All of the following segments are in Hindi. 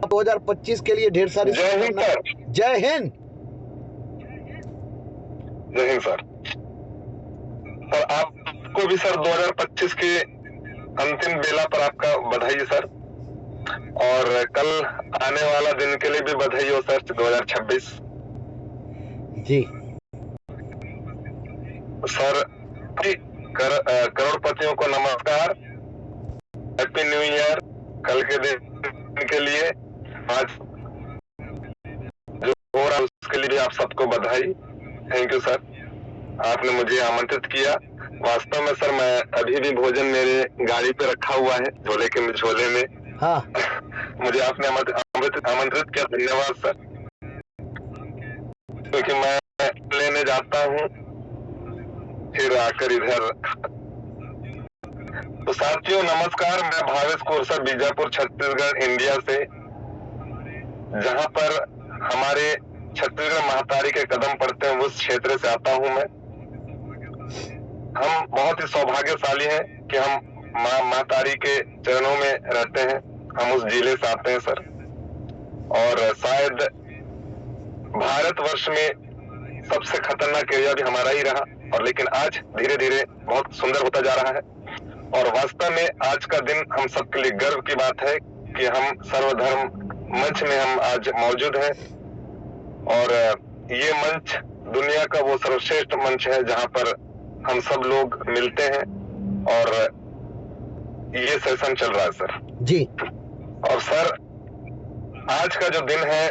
2025 के लिए ढेर सारी जय हिंद सर। जय हिंद। जय हिंद सर। और आपको भी सर 2025 के अंतिम बेला पर आपका बधाई सर, और कल आने वाला दिन के लिए भी बधाई हो सर 2026 जी सर। करोड़पतियों को नमस्कार, हैप्पी न्यू ईयर। कल के दिन के लिए आज जो हो रहा है उसके लिए भी आप सबको बधाई। थैंक यू सर, आपने मुझे आमंत्रित किया। वास्तव में सर मैं अभी भी भोजन मेरे गाड़ी पे रखा हुआ है झोले में। हाँ मुझे आपने आमंत्रित किया, धन्यवाद सर। क्योंकि मैं लेने जाता हूँ फिर आकर इधर। तो साथियों नमस्कार, मैं भावेश कोरसा बीजापुर छत्तीसगढ़ इंडिया से, जहां पर हमारे छत्तीसगढ़ महतारी के कदम पड़ते हैं उस क्षेत्र से आता हूं मैं। हम बहुत ही सौभाग्यशाली हैं कि हम महतारी के चरणों में रहते हैं। हम उस जिले से आते हैं सर, और शायद भारतवर्ष में सबसे खतरनाक एरिया भी हमारा ही रहा, और लेकिन आज धीरे धीरे बहुत सुंदर होता जा रहा है। और वास्तव में आज का दिन हम सबके लिए गर्व की बात है कि हम सर्वधर्म मंच में हम आज मौजूद हैं, और ये मंच दुनिया का वो सर्वश्रेष्ठ मंच है जहां पर हम सब लोग मिलते हैं, और ये सेशन चल रहा है सर जी। और सर आज का जो दिन है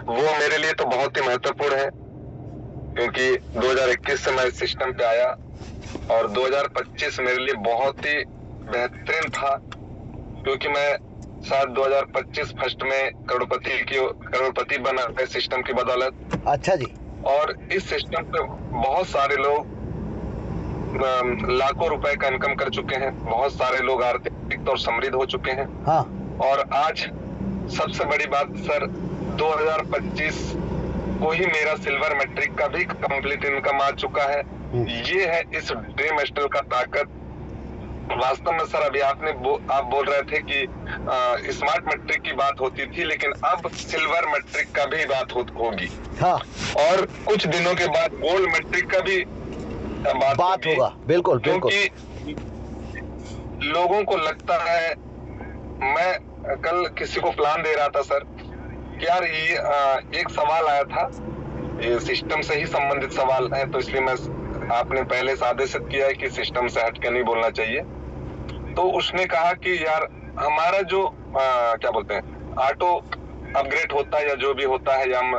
वो मेरे लिए तो बहुत ही महत्वपूर्ण है, क्योंकि 2021 से मैं इस सिस्टम पे आया, और 2025 मेरे लिए बहुत ही बेहतरीन था, क्योंकि मैं शायद 2025 फर्स्ट में करोड़पति बना है सिस्टम की बदौलत। अच्छा जी। और इस सिस्टम पे बहुत सारे लोग लाखों रुपए का इनकम कर चुके हैं, बहुत सारे लोग आर्थिक तौर समृद्ध हो चुके हैं। हाँ। और आज सबसे बड़ी बात सर, 2025 को ही मेरा सिल्वर मैट्रिक का भी कंप्लीट इनकम आ चुका है। ये है इस ड्रीम एस्टल का ताकत। वास्तव में सर अभी आप बोल रहे थे कि स्मार्ट मैट्रिक की बात होती थी, लेकिन अब सिल्वर मैट्रिक का भी बात होगी। हाँ। और कुछ दिनों के बाद गोल्ड मैट्रिक का भी बात होगा। बिल्कुल बिल्कुल। क्योंकि लोगों को लगता है, मैं कल किसी को प्लान दे रहा था सर कि यार ये एक सवाल आया था, ये सिस्टम से ही संबंधित सवाल है, तो इसलिए मैं आपने पहले से आदेशित किया है कि सिस्टम से हटके नहीं बोलना चाहिए। तो उसने कहा कि यार हमारा जो क्या बोलते हैं ऑटो अपग्रेड होता है या जो भी होता है, या हम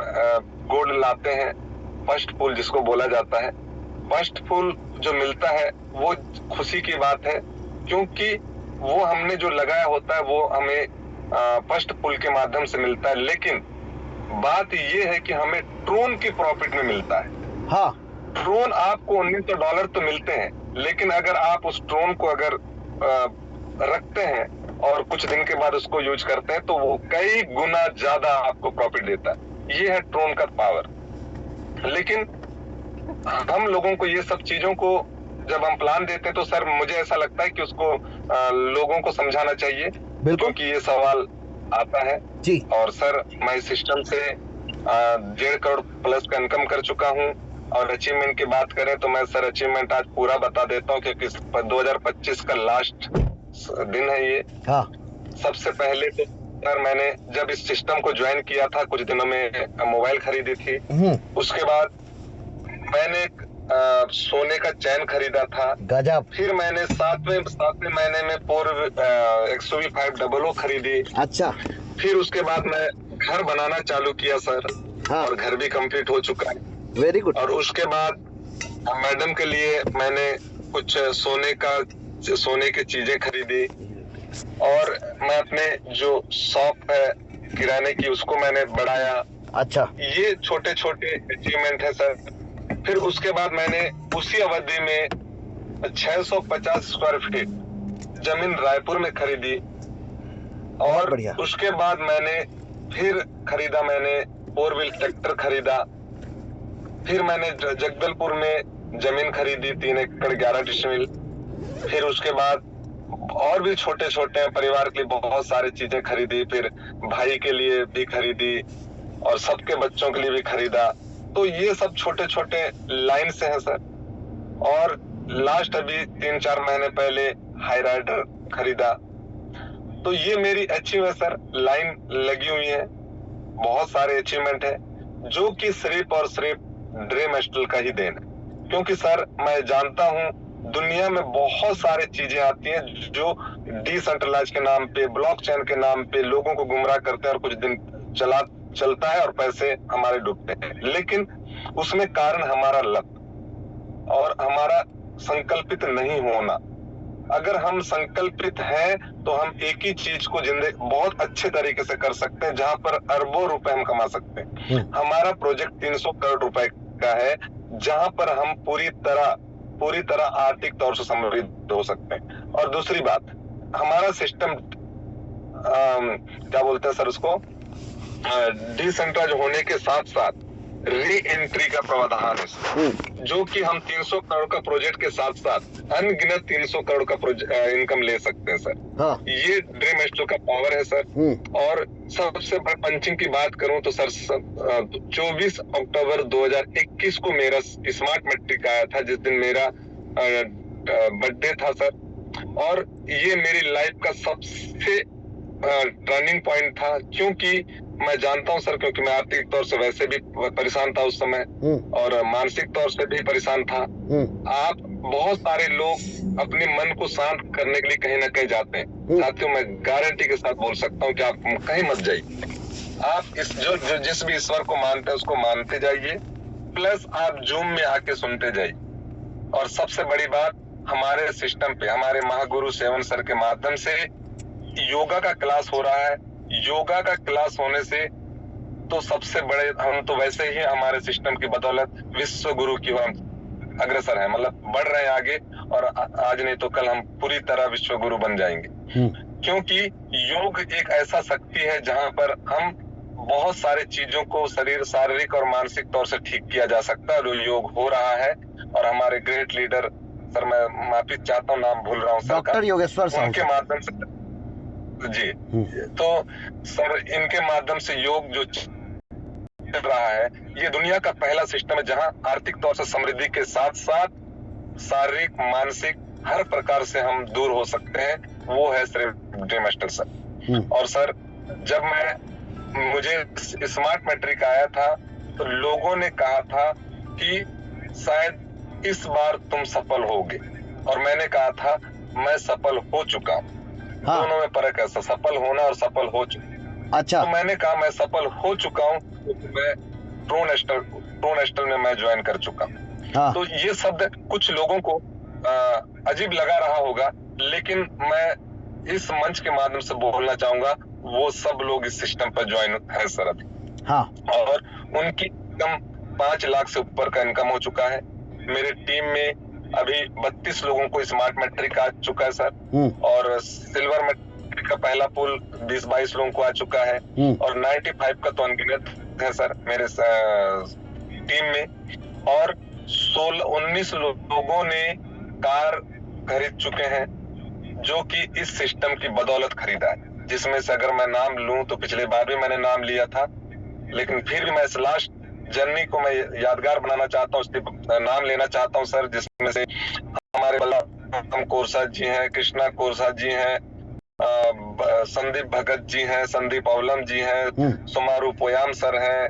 गोल्ड लाते हैं, फर्स्ट पुल जिसको बोला जाता है, फर्स्ट पुल जो मिलता है वो खुशी की बात है, क्योंकि वो हमने जो लगाया होता है वो हमें फर्स्ट पुल के माध्यम से मिलता है। लेकिन बात ये है कि हमें ड्रोन की प्रॉफिट में मिलता है। हाँ। ड्रोन आपको $1900 तो मिलते हैं, लेकिन अगर आप उस ड्रोन को अगर रखते हैं और कुछ दिन के बाद उसको यूज करते हैं तो वो कई गुना ज्यादा आपको प्रॉफिट देता है। ये है ड्रोन का पावर। लेकिन हम लोगों को ये सब चीजों को जब हम प्लान देते हैं तो सर मुझे ऐसा लगता है कि उसको लोगों को समझाना चाहिए, क्योंकि ये सवाल आता है जी। और सर मैं इस सिस्टम से 1.5 करोड़ प्लस का इनकम कर चुका हूँ। और अचीवमेंट की बात करें तो मैं सर अचीवमेंट आज पूरा बता देता हूँ, क्योंकि 2025 का लास्ट दिन है ये। हाँ। सबसे पहले तो सर मैंने जब इस सिस्टम को ज्वाइन किया था कुछ दिनों में मोबाइल खरीदी थी। उसके बाद मैंने सोने का चैन खरीदा था। गजब। फिर मैंने सातवें महीने में XUV 500 खरीदी। अच्छा। फिर उसके बाद मैं घर बनाना चालू किया सर। हाँ। और घर भी कंप्लीट हो चुका है। Very good. और उसके बाद मैडम के लिए मैंने कुछ सोने की चीजें खरीदी, और मैं अपने जो शॉप है किराने की उसको मैंने बढ़ाया। अच्छा। ये छोटे छोटे अचीवमेंट है सर। फिर उसके बाद मैंने उसी अवधि में 650 स्क्वायर फीट जमीन रायपुर में खरीदी, और उसके बाद मैंने फिर खरीदा, मैंने 4 व्हील ट्रैक्टर खरीदा। फिर मैंने जगदलपुर में जमीन खरीदी 3 एकड़ 11 डिसमिल। फिर उसके बाद और भी छोटे छोटे परिवार के लिए बहुत सारी चीजें खरीदी, फिर भाई के लिए भी खरीदी और सबके बच्चों के लिए भी खरीदा। तो ये सब छोटे छोटे लाइन से हैं सर। और लास्ट अभी 3-4 महीने पहले हाई राइडर खरीदा। तो ये मेरी अचीव है सर, लाइन लगी हुई है, बहुत सारे अचीवमेंट है जो कि सिर्फ और सिर्फ ड्रीम एस्टल का ही देन है। क्योंकि सर मैं जानता हूँ दुनिया में बहुत सारी चीजें आती हैं जो डिसेंट्रलाइज के नाम पे, ब्लॉकचेन के नाम पे लोगों को गुमराह करते हैं और कुछ दिन चलता है और पैसे हमारे डूबते हैं। लेकिन उसमें कारण हमारा लक और हमारा संकल्पित नहीं होना। अगर हम संकल्पित हैं तो हम एक ही चीज को जिंदगी बहुत अच्छे तरीके से कर सकते हैं, जहां पर अरबों रुपए हम कमा सकते हैं। हमारा प्रोजेक्ट 300 करोड़ रुपए का है, जहां पर हम पूरी तरह आर्थिक तौर से समृद्ध हो सकते हैं। और दूसरी बात, हमारा सिस्टम क्या बोलते हैं सर उसको, डिसेंट्रलाइज होने के साथ साथ री एंट्री का प्रावधान है, जो कि हम 300 करोड़ का प्रोजेक्ट के साथ साथ अनगिनत 300 करोड़ का इनकम ले सकते हैं सर। हाँ। ये ड्रीम एस्टल का पावर है सर। और सबसे बड़ा पंचिंग की बात करूं तो सर 24 अक्टूबर 2021 को मेरा स्मार्ट मैट्रिक आया था, जिस दिन मेरा बर्थडे था सर। और ये मेरी लाइफ का सबसे टर्निंग पॉइंट था, क्योंकि मैं जानता हूं सर, क्योंकि मैं आर्थिक तौर से वैसे भी परेशान था उस समय और मानसिक तौर से भी परेशान था। आप बहुत सारे लोग अपने मन को शांत करने के लिए कहीं ना कहीं जाते हैं। साथियों, मैं गारंटी के साथ बोल सकता हूं कि आप कहीं मत जाइए। आप जो जिस भी ईश्वर को मानते हैं उसको मानते जाइए, प्लस आप जूम में आके सुनते जाइए। और सबसे बड़ी बात, हमारे सिस्टम पे हमारे महागुरु सेवन सर के माध्यम से योगा का क्लास हो रहा है। योगा का क्लास होने से तो सबसे बड़े, हम तो वैसे ही हमारे सिस्टम की बदौलत विश्व गुरु की ओर अग्रसर है, मतलब बढ़ रहे हैं आगे। और आज नहीं तो कल हम पूरी तरह विश्व गुरु बन जाएंगे। क्योंकि योग एक ऐसा शक्ति है जहां पर हम बहुत सारे चीजों को शारीरिक और मानसिक तौर से ठीक किया जा सकता है, और योग हो रहा है। और हमारे ग्रेट लीडर सर, मैं माफी चाहता हूँ, नाम भूल रहा हूँ सर, डॉक्टर योगेश्वर साहू उनके माध्यम से जी। तो सर इनके माध्यम से योग जो चल रहा है, ये दुनिया का पहला सिस्टम है जहां आर्थिक तौर से समृद्धि के साथ साथ शारीरिक मानसिक हर प्रकार से हम दूर हो सकते हैं। वो है सिर्फ ड्रीम एस्टल सर। और सर जब मुझे स्मार्ट मैट्रिक आया था तो लोगों ने कहा था कि शायद इस बार तुम सफल होगे, और मैंने कहा था मैं सफल हो चुका हूँ। हाँ। दोनों में फर्क है, सफल होना और सफल हो चुका। अच्छा। तो मैंने कहा मैं सफल हो चुका हूँ, तो मैं ट्रू नेस्टल में मैं ज्वाइन कर चुका हूँ। हाँ। तो ये शब्द कुछ लोगों को अजीब लगा रहा होगा, लेकिन मैं इस मंच के माध्यम से बोलना चाहूंगा, वो सब लोग इस सिस्टम पर ज्वाइन है सर अभी। हाँ। और उनकी इनकम 5 लाख से ऊपर का इनकम हो चुका है। मेरे टीम में अभी 32 लोगों को स्मार्ट मैट्रिक आ चुका है सर। और सिल्वर मैट्रिक का पहला पुल 20-22 लोगों को आ चुका है। और 95 का तो अनगिनत है सर मेरे टीम में। और 19 लोगों ने कार खरीद चुके हैं, जो कि इस सिस्टम की बदौलत खरीदा है। जिसमें से अगर मैं नाम लूं तो पिछले बार भी मैंने नाम लिया था, लेकिन फिर भी मैं इस लास्ट जर्नी को मैं यादगार बनाना चाहता हूँ, इसलिए नाम लेना चाहता हूँ सर। जिसमें से हमारे बल्लभ कोरसा जी हैं, कृष्णा कोरसा जी हैं, संदीप भगत जी हैं, संदीप अवलम जी हैं, सुमारू पोयाम सर हैं,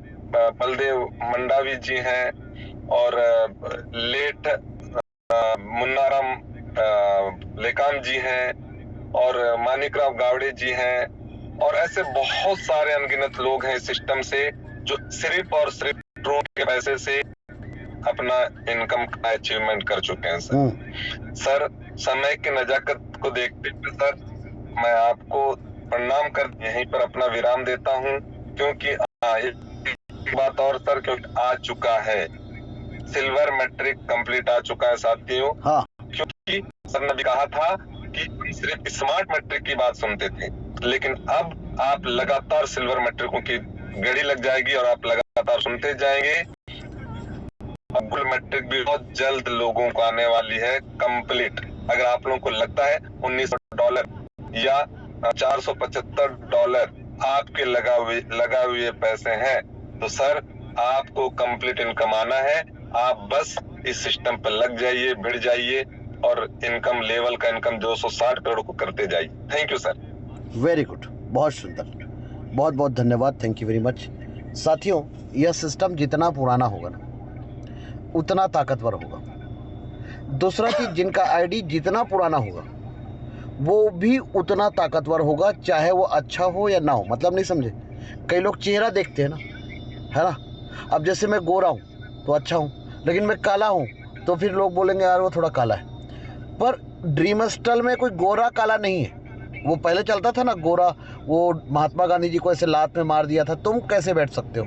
बलदेव मंडावी जी हैं, और लेट मुन्नाराम लेकाम जी हैं, और मानिकराव गावड़े जी हैं। और ऐसे बहुत सारे अनगिनत लोग हैं इस सिस्टम से, जो सिर्फ और सिर्फ ड्रोन के पैसे से अपना इनकम का अचीवमेंट कर चुके हैं सर। समय की नजाकत को देखते हुए सर, मैं आपको प्रणाम कर यहीं पर अपना विराम देता हूं। क्योंकि एक बात और सर, क्योंकि आ चुका है सिल्वर मैट्रिक कंप्लीट आ चुका है साथियों। हाँ। क्योंकि सर ने भी कहा था कि सिर्फ स्मार्ट मैट्रिक की बात सुनते थे, लेकिन अब आप लगातार सिल्वर मैट्रिकों की घड़ी लग जाएगी और आप लगातार सुनते जाएंगे। गोल्ड मैट्रिक भी बहुत जल्द लोगों को आने वाली है कंप्लीट। अगर आप लोगों को लगता है $1900 या $475 आपके लगा हुए पैसे हैं, तो सर आपको कंप्लीट इनकम आना है। आप बस इस सिस्टम पर लग जाइए, भिड़ जाइए और इनकम लेवल का इनकम 260 करोड़ को करते जाइए। Thank you sir. Very good, बहुत सुंदर, बहुत बहुत धन्यवाद, थैंक यू वेरी मच। साथियों, यह सिस्टम जितना पुराना होगा ना उतना ताकतवर होगा। दूसरा चीज़, जिनका आईडी जितना पुराना होगा वो भी उतना ताकतवर होगा, चाहे वो अच्छा हो या ना हो। मतलब नहीं समझे, कई लोग चेहरा देखते हैं ना, है ना। अब जैसे मैं गोरा हूँ तो अच्छा हूँ, लेकिन मैं काला हूँ तो फिर लोग बोलेंगे यार वो थोड़ा काला है। पर ड्रीमस्टल में कोई गोरा काला नहीं है। वो पहले चलता था ना गोरा, वो महात्मा गांधी जी को ऐसे लात में मार दिया था, तुम कैसे बैठ सकते हो।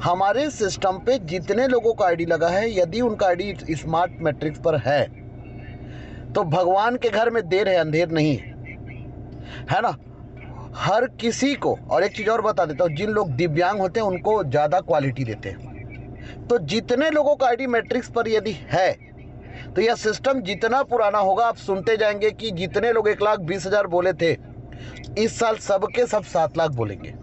हमारे सिस्टम पे जितने लोगों का आईडी लगा है, यदि उनका आईडी स्मार्ट मैट्रिक्स पर है तो भगवान के घर में देर है अंधेर नहीं है ना। हर किसी को, और एक चीज़ और बता देता हूँ, जिन लोग दिव्यांग होते हैं उनको ज़्यादा क्वालिटी देते हैं। तो जितने लोगों का आईडी मैट्रिक्स पर यदि है तो यह सिस्टम जितना पुराना होगा, आप सुनते जाएंगे कि जितने लोग 1,20,000 बोले थे, इस साल सबके सब 7 लाख बोलेंगे।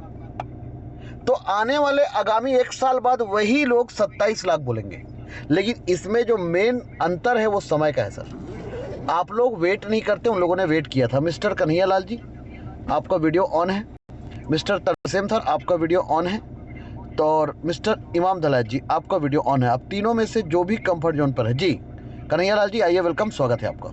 तो आने वाले आगामी 1 साल बाद वही लोग 27 लाख बोलेंगे। लेकिन इसमें जो मेन अंतर है वो समय का है सर। आप लोग वेट नहीं करते, उन लोगों ने वेट किया था। मिस्टर कन्हैया लाल जी, आपका वीडियो ऑन है। मिस्टर तरसेम सर, आपका वीडियो ऑन है। तो और मिस्टर इमाम दलाल जी, आपका वीडियो ऑन है। आप तीनों में से जो भी कंफर्ट जोन पर है। जी कन्हैया लाल जी आइए, वेलकम, स्वागत है आपका।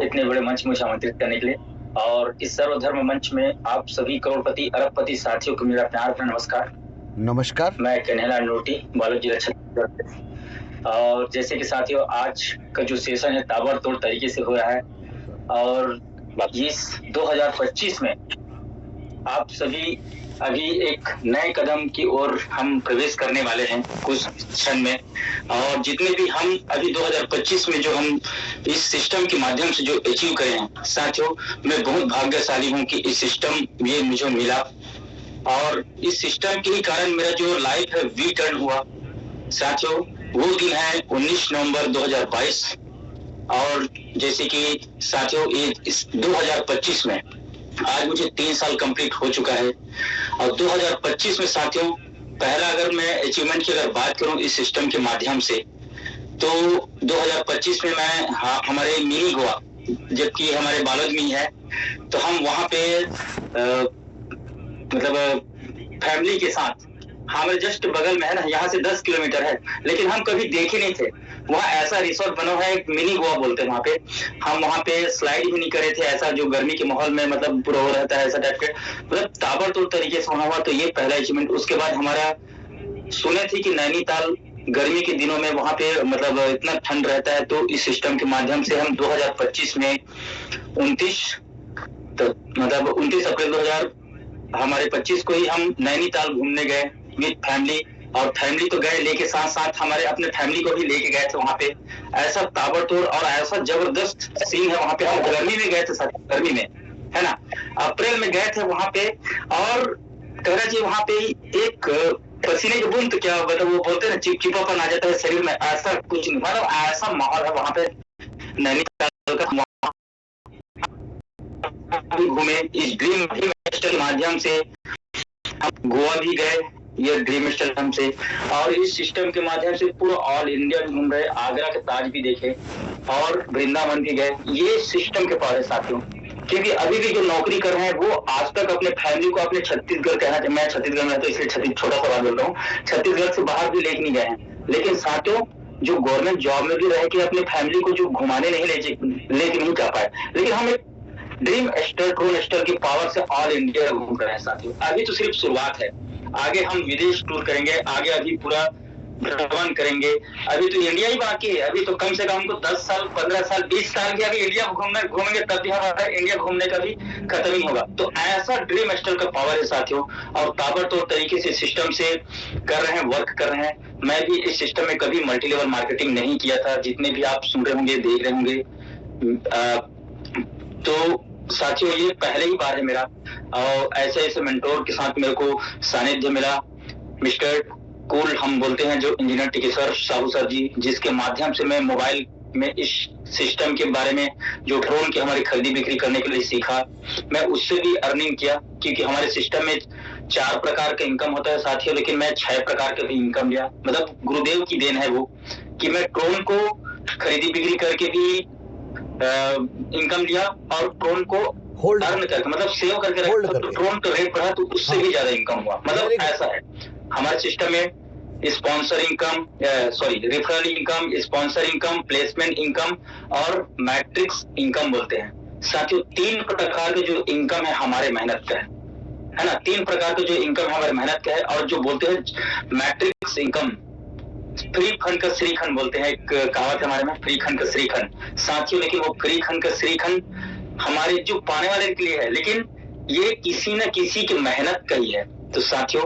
इतने बड़े मंच में मुझे आमंत्रित करने के लिए, और इस सर्वधर्म मंच में आप सभी करोड़पति अरबपति साथियों को मेरा प्यार भरा नमस्कार। नमस्कार। मैं कन्हैया नोटी, बालोद जिला छत्तीसगढ़। और जैसे कि साथियों, आज का जो सेशन है ताबड़तोड़ तरीके से हो रहा है, और इस 2025 में आप सभी अभी एक नए कदम की ओर हम प्रवेश करने वाले हैं कुछ क्षण में। और जितने भी हम अभी 2025 में जो हम इस सिस्टम के माध्यम से जो अचीव करे हैं साथियों, मैं बहुत भाग्यशाली हूं कि इस सिस्टम ये मुझे मिला, और इस सिस्टम के ही कारण मेरा जो लाइफ है वी टर्न हुआ साथियों। वो दिन है 19 नवंबर 2022। और जैसे कि साथियों, ये इस 2025 में आज मुझे 3 साल कंप्लीट हो चुका है। और 2025 में साथियों, पहला अगर मैं अचीवमेंट की अगर बात करूं इस सिस्टम के माध्यम से, तो 2025 में मैं हमारे मिनी गोवा, जबकि हमारे बालोद में है, तो हम वहां पे मतलब फैमिली के साथ, हमारे जस्ट बगल में है ना, यहाँ से 10 किलोमीटर है, लेकिन हम कभी देखे नहीं थे। वहाँ ऐसा रिसोर्ट बना हुआ है, एक मिनी गोवा बोलते हैं वहाँ पे। हम वहाँ पे स्लाइड भी नहीं करे थे, ऐसा जो गर्मी के माहौल में मतलब पूरा हो रहता है, ऐसा टाइप के मतलब ताबड़तोड़ तरीके से वहाँ हुआ। तो ये पहला अचीवमेंट। उसके बाद हमारा सुने थे कि नैनीताल गर्मी के दिनों में वहाँ पे मतलब इतना ठंड रहता है, तो इस सिस्टम के माध्यम से हम 2025 में 29 अप्रैल 2025 को ही हम नैनीताल घूमने गए विद फैमिली। और फैमिली तो गए, लेके साथ साथ हमारे अपने फैमिली को भी लेके गए थे वहां पे। ऐसा ताबड़तोड़ और ऐसा जबरदस्त सीन है वहां पे। हम गर्मी में गए थे सर, गर्मी में है ना, अप्रैल में गए थे वहां पे। और कहना चाहिए वहां पे एक पसीने की बूंद, क्या मतलब वो बोलते हैं ना, चिपचिपापन आ जाता है शरीर में, ऐसा कुछ नहीं, मतलब ऐसा माहौल है वहां पे नैनीताल का। घूमे इस ड्रीम के माध्यम से, हम गोवा भी गए ये ड्रीम सिस्टम से, और इस सिस्टम के माध्यम से पूरा ऑल इंडिया घूम रहे, आगरा के ताज भी देखे और वृंदावन भी गए। ये सिस्टम के पास है साथियों। क्योंकि अभी भी जो नौकरी कर रहे हैं वो आज तक अपने फैमिली को अपने छत्तीसगढ़, कहना मैं छत्तीसगढ़ में, तो इसलिए छोटा सा बात बोल रहा हूँ, छत्तीसगढ़ से बाहर भी लेके नहीं गए हैं। लेकिन साथियों, जो गवर्नमेंट जॉब में भी रह के अपने फैमिली को जो घुमाने नहीं लेके नहीं जा पाए, लेकिन हम एक ड्रीम स्टार की पावर से ऑल इंडिया घूम रहे हैं साथियों। अभी तो सिर्फ शुरुआत है, आगे हम विदेश टूर करेंगे, आगे अभी पूरा भ्रमण करेंगे। अभी तो इंडिया ही बाकी है, अभी तो कम से कम हमको 10 साल 15 साल 20 साल के अभी इंडिया घूमेंगे, तब भी हमारा इंडिया घूमने का भी खत्म ही होगा। तो ऐसा ड्रीम स्टार का पावर है साथियों, और ताबड़तोड़ तरीके से सिस्टम से कर रहे हैं, वर्क कर रहे हैं। मैं भी इस सिस्टम में कभी मल्टी लेवल मार्केटिंग नहीं किया था, जितने भी आप सुन रहे होंगे, देख रहे होंगे। तो साथियों, ये पहले ही बार है मेरा, और ऐसे ऐसे मेंटोर के साथ मेरे को सानिध्य मिला। मिस्टर कूल हम बोलते हैं, जो इंजीनियर टिकेश्वर साहू सर जी, जिसके माध्यम से मैं मोबाइल में इस सिस्टम के बारे में, जो ड्रोन की हमारी खरीदी बिक्री करने के लिए सीखा, मैं उससे भी अर्निंग किया, क्योंकि हमारे सिस्टम में 4 प्रकार का इनकम होता है साथियों, लेकिन मैं 6 प्रकार का भी इनकम लिया। मतलब गुरुदेव की देन है वो, कि मैं ड्रोन को खरीदी बिक्री करके भी इनकम लिया, और ड्रोन को होल्ड अर्न करके, मतलब सेव करके रखा, तो ड्रोन का रेट बढ़ा तो उससे भी ज्यादा इनकम हुआ। मतलब ऐसा है हमारे सिस्टम में sponsor income, referral income, sponsor income, placement income और मैट्रिक्स इनकम बोलते हैं साथियों। 3 प्रकार के जो इनकम है हमारे मेहनत का है ना, 3 प्रकार के जो इनकम हमारे मेहनत का है। और जो बोलते हैं मैट्रिक्स इनकम, फ्री फंड का श्रीखंड बोलते हैं, एक कहावत है हमारे में, फ्री खंड का श्रीखंड साथियों। लेकिन वो फ्री खंड का श्रीखंड हमारे जो पाने वाले के लिए है, लेकिन ये किसी न किसी की मेहनत का ही है। तो साथियों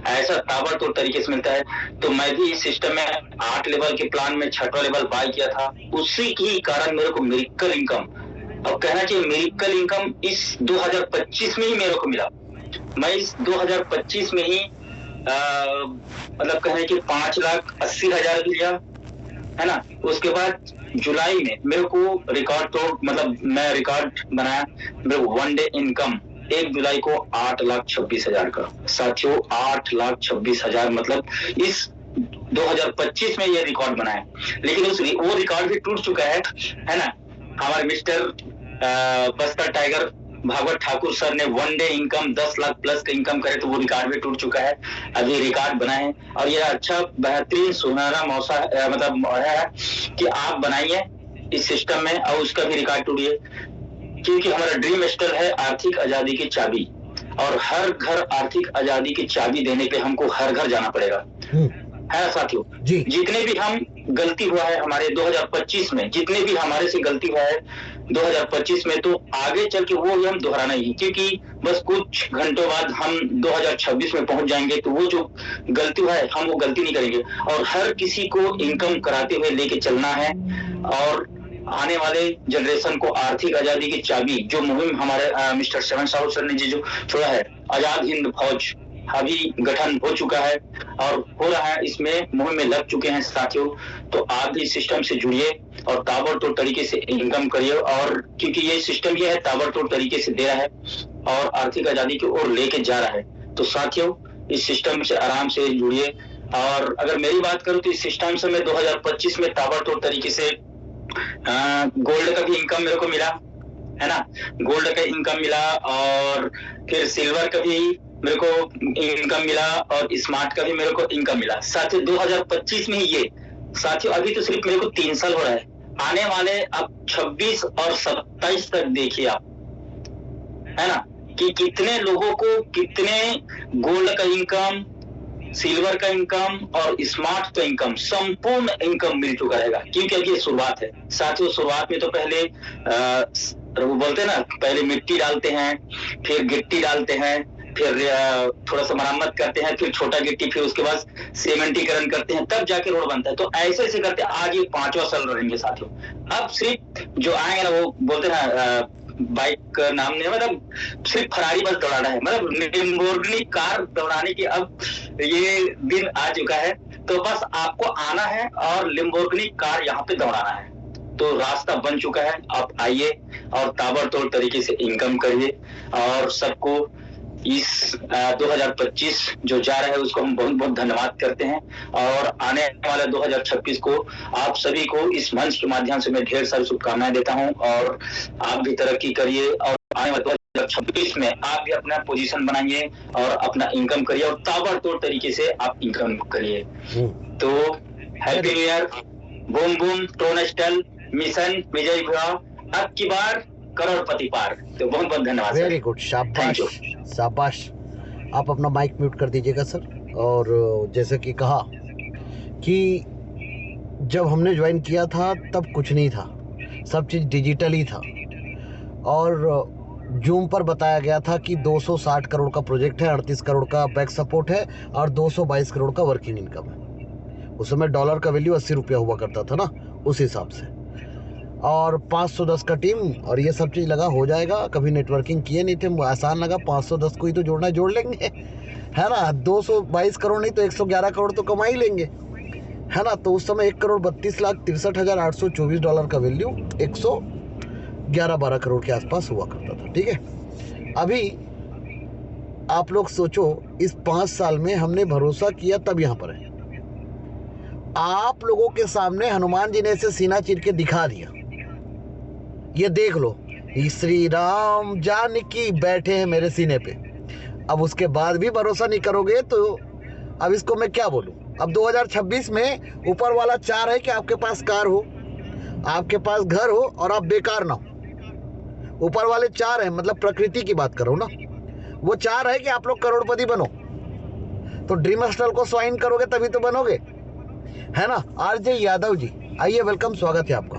ऐसा ताबड़तोड़ तरीके से मिलता है। तो मैं भी इस सिस्टम में 8 लेवल के प्लान में 6वां लेवल बाय किया था, उसी की कारण मेरे को मिरेकल इनकम, अब कहना चाहिए मिरेकल इनकम, इस 2025 में ही मेरे को मिला। मैं इस 2025 में ही मतलब कहने की 5,80,000 भी लिया, है ना। उसके बाद जुलाई में मेरे को रिकॉर्ड तोड़, मतलब मैं रिकॉर्ड बनाया, मेरे को 1 डे इनकम 1 जुलाई को 8,26,000 का साथियों। 8,26,000 मतलब इस 2025 में ये रिकॉर्ड बनाया। लेकिन वो रिकॉर्ड भी टूट चुका है ना। हमारे mister Bastar tiger Bhagwat Thakur sir ने 1 डे इनकम 10 लाख प्लस का इनकम करे, तो वो रिकॉर्ड भी टूट चुका है। अभी रिकॉर्ड बना है, और ये अच्छा बेहतरीन सुनहरा मौका मतलब है कि आप बनाइए इस सिस्टम में, और उसका भी रिकॉर्ड टूटिए, क्योंकि हमारा ड्रीम स्टर है आर्थिक आजादी की चाबी, और हर घर आर्थिक आजादी की चाबी देने के हमको हर घर जाना पड़ेगा, है ना साथियों जी। जितने भी हम गलती हुआ है हमारे 2025 में, जितने भी हमारे से गलती हुआ है 2025 में, तो आगे चल के वो हम दोहराना ही, क्योंकि बस कुछ घंटों बाद हम 2026 में पहुंच जाएंगे, तो वो जो गलती हुआ है हम वो गलती नहीं करेंगे। और हर किसी को इनकम कराते हुए लेके चलना है, और आने वाले जनरेशन को आर्थिक आजादी की चाबी, जो मुहिम हमारे मिस्टर श्रवण साहू सर ने जो छोड़ा है, आजाद हिंद फौज अभी गठन हो चुका है और हो रहा है, इसमें मुहिम में लग चुके हैं साथियों। तो आप भी सिस्टम से जुड़िए और ताबड़तोड़ तरीके से इनकम करिए, और क्योंकि ये सिस्टम ये है ताबड़तोड़ तरीके से दे रहा है और आर्थिक आजादी की ओर लेके जा रहा है। तो साथियों इस सिस्टम से आराम से जुड़िए। और अगर मेरी बात करूं तो इस सिस्टम से मैं 2025 में ताबड़तोड़ तरीके से गोल्ड का भी इनकम मेरे को मिला, है ना, गोल्ड का इनकम मिला, और फिर सिल्वर का भी मेरे को इनकम मिला, और स्मार्ट का भी मेरे को इनकम मिला साथियों 2025 में ही। ये साथियों अभी तो सिर्फ मेरे को 3 साल हो रहा है, आने वाले अब 26 और 27 तक देखिए आप, है ना, कि कितने लोगों को कितने गोल्ड का इनकम, सिल्वर का इनकम और स्मार्ट का इनकम, संपूर्ण इनकम मिल चुका रहेगा, क्योंकि अभी ये शुरुआत है साथियों। शुरुआत में तो पहले वो बोलते हैं ना, पहले मिट्टी डालते हैं, फिर गिट्टी डालते हैं, फिर थोड़ा सा मरम्मत करते हैं, फिर छोटा गिट्टी, फिर उसके बाद सीमेंटीकरण करते हैं, तब जाके रोड बनता है। तो ऐसे ऐसे करते आज ये 5वां साल रहेंगे साथियों। अब सिर्फ जो आएंगे ना, वो बोलते हैं ना, बाइक का नाम नहीं, मतलब सिर्फ फरारी बस दौड़ाना है, मतलब लैम्बोर्गिनी कार दौड़ाने की अब ये दिन आ चुका है। तो बस आपको आना है और लैम्बोर्गिनी कार यहाँ पे दौड़ाना है, तो रास्ता बन चुका है। आप आइए और ताबड़तोड़ तरीके से इनकम करिए, और सबको इस 2025 जो जा रहा है उसको हम बहुत बहुत धन्यवाद करते हैं। और आने वाला 2026 को आप सभी को इस मंच के माध्यम से मैं ढेर सारी शुभकामनाएं देता हूं, और आप भी तरक्की करिए, और आने वाले 2026 में आप भी अपना पोजीशन बनाइए और अपना इनकम करिए, और ताबड़तोड़ तरीके से आप इनकम करिए। तो happy new year, boom boom टोनस्टल मिशन विजय भुआ, अब की बार करोड़पति पार। तो बहुत बहुत धन्यवाद। वेरी गुड, शाबाश शाबाश। आप अपना माइक म्यूट कर दीजिएगा सर। और जैसे कि कहा कि जब हमने ज्वाइन किया था तब कुछ नहीं था, सब चीज़ डिजिटल ही था, और जूम पर बताया गया था कि 260 करोड़ का प्रोजेक्ट है, 38 करोड़ का बैक सपोर्ट है, और 222 करोड़ का वर्किंग इनकम है। उस समय डॉलर का वैल्यू 80 रुपया हुआ करता था ना, उस हिसाब से। और 510 का टीम और ये सब चीज़ लगा, हो जाएगा। कभी नेटवर्किंग किए नहीं थे, आसान लगा, 510 को ही तो जोड़ना, जोड़ लेंगे, है ना। 222 करोड़ नहीं तो 111 करोड़ तो कमा ही लेंगे, है ना। तो उस समय $1,32,63,824 का वैल्यू 111-12 करोड़ के आसपास हुआ करता था, ठीक है। अभी आप लोग सोचो, इस 5 साल में हमने भरोसा किया तब यहाँ पर है। आप लोगों के सामने हनुमान जी ने इसे सीना चीर के दिखा दिया, ये देख लो, श्री राम जानकी बैठे हैं मेरे सीने पे। अब उसके बाद भी भरोसा नहीं करोगे तो अब इसको मैं क्या बोलूं। अब 2026 में ऊपर वाला चाह रहा है कि आपके पास कार हो, आपके पास घर हो और आप बेकार ना हो। ऊपर वाले चाह रहे हैं, मतलब प्रकृति की बात कर रहा हूं ना, वो चाह रहे हैं कि आप लोग करोड़पति बनो। तो ड्रीम हॉस्टल को स्वाइन करोगे तभी तो बनोगे, है ना। आरजे यादव जी आइए, वेलकम, स्वागत है आपका।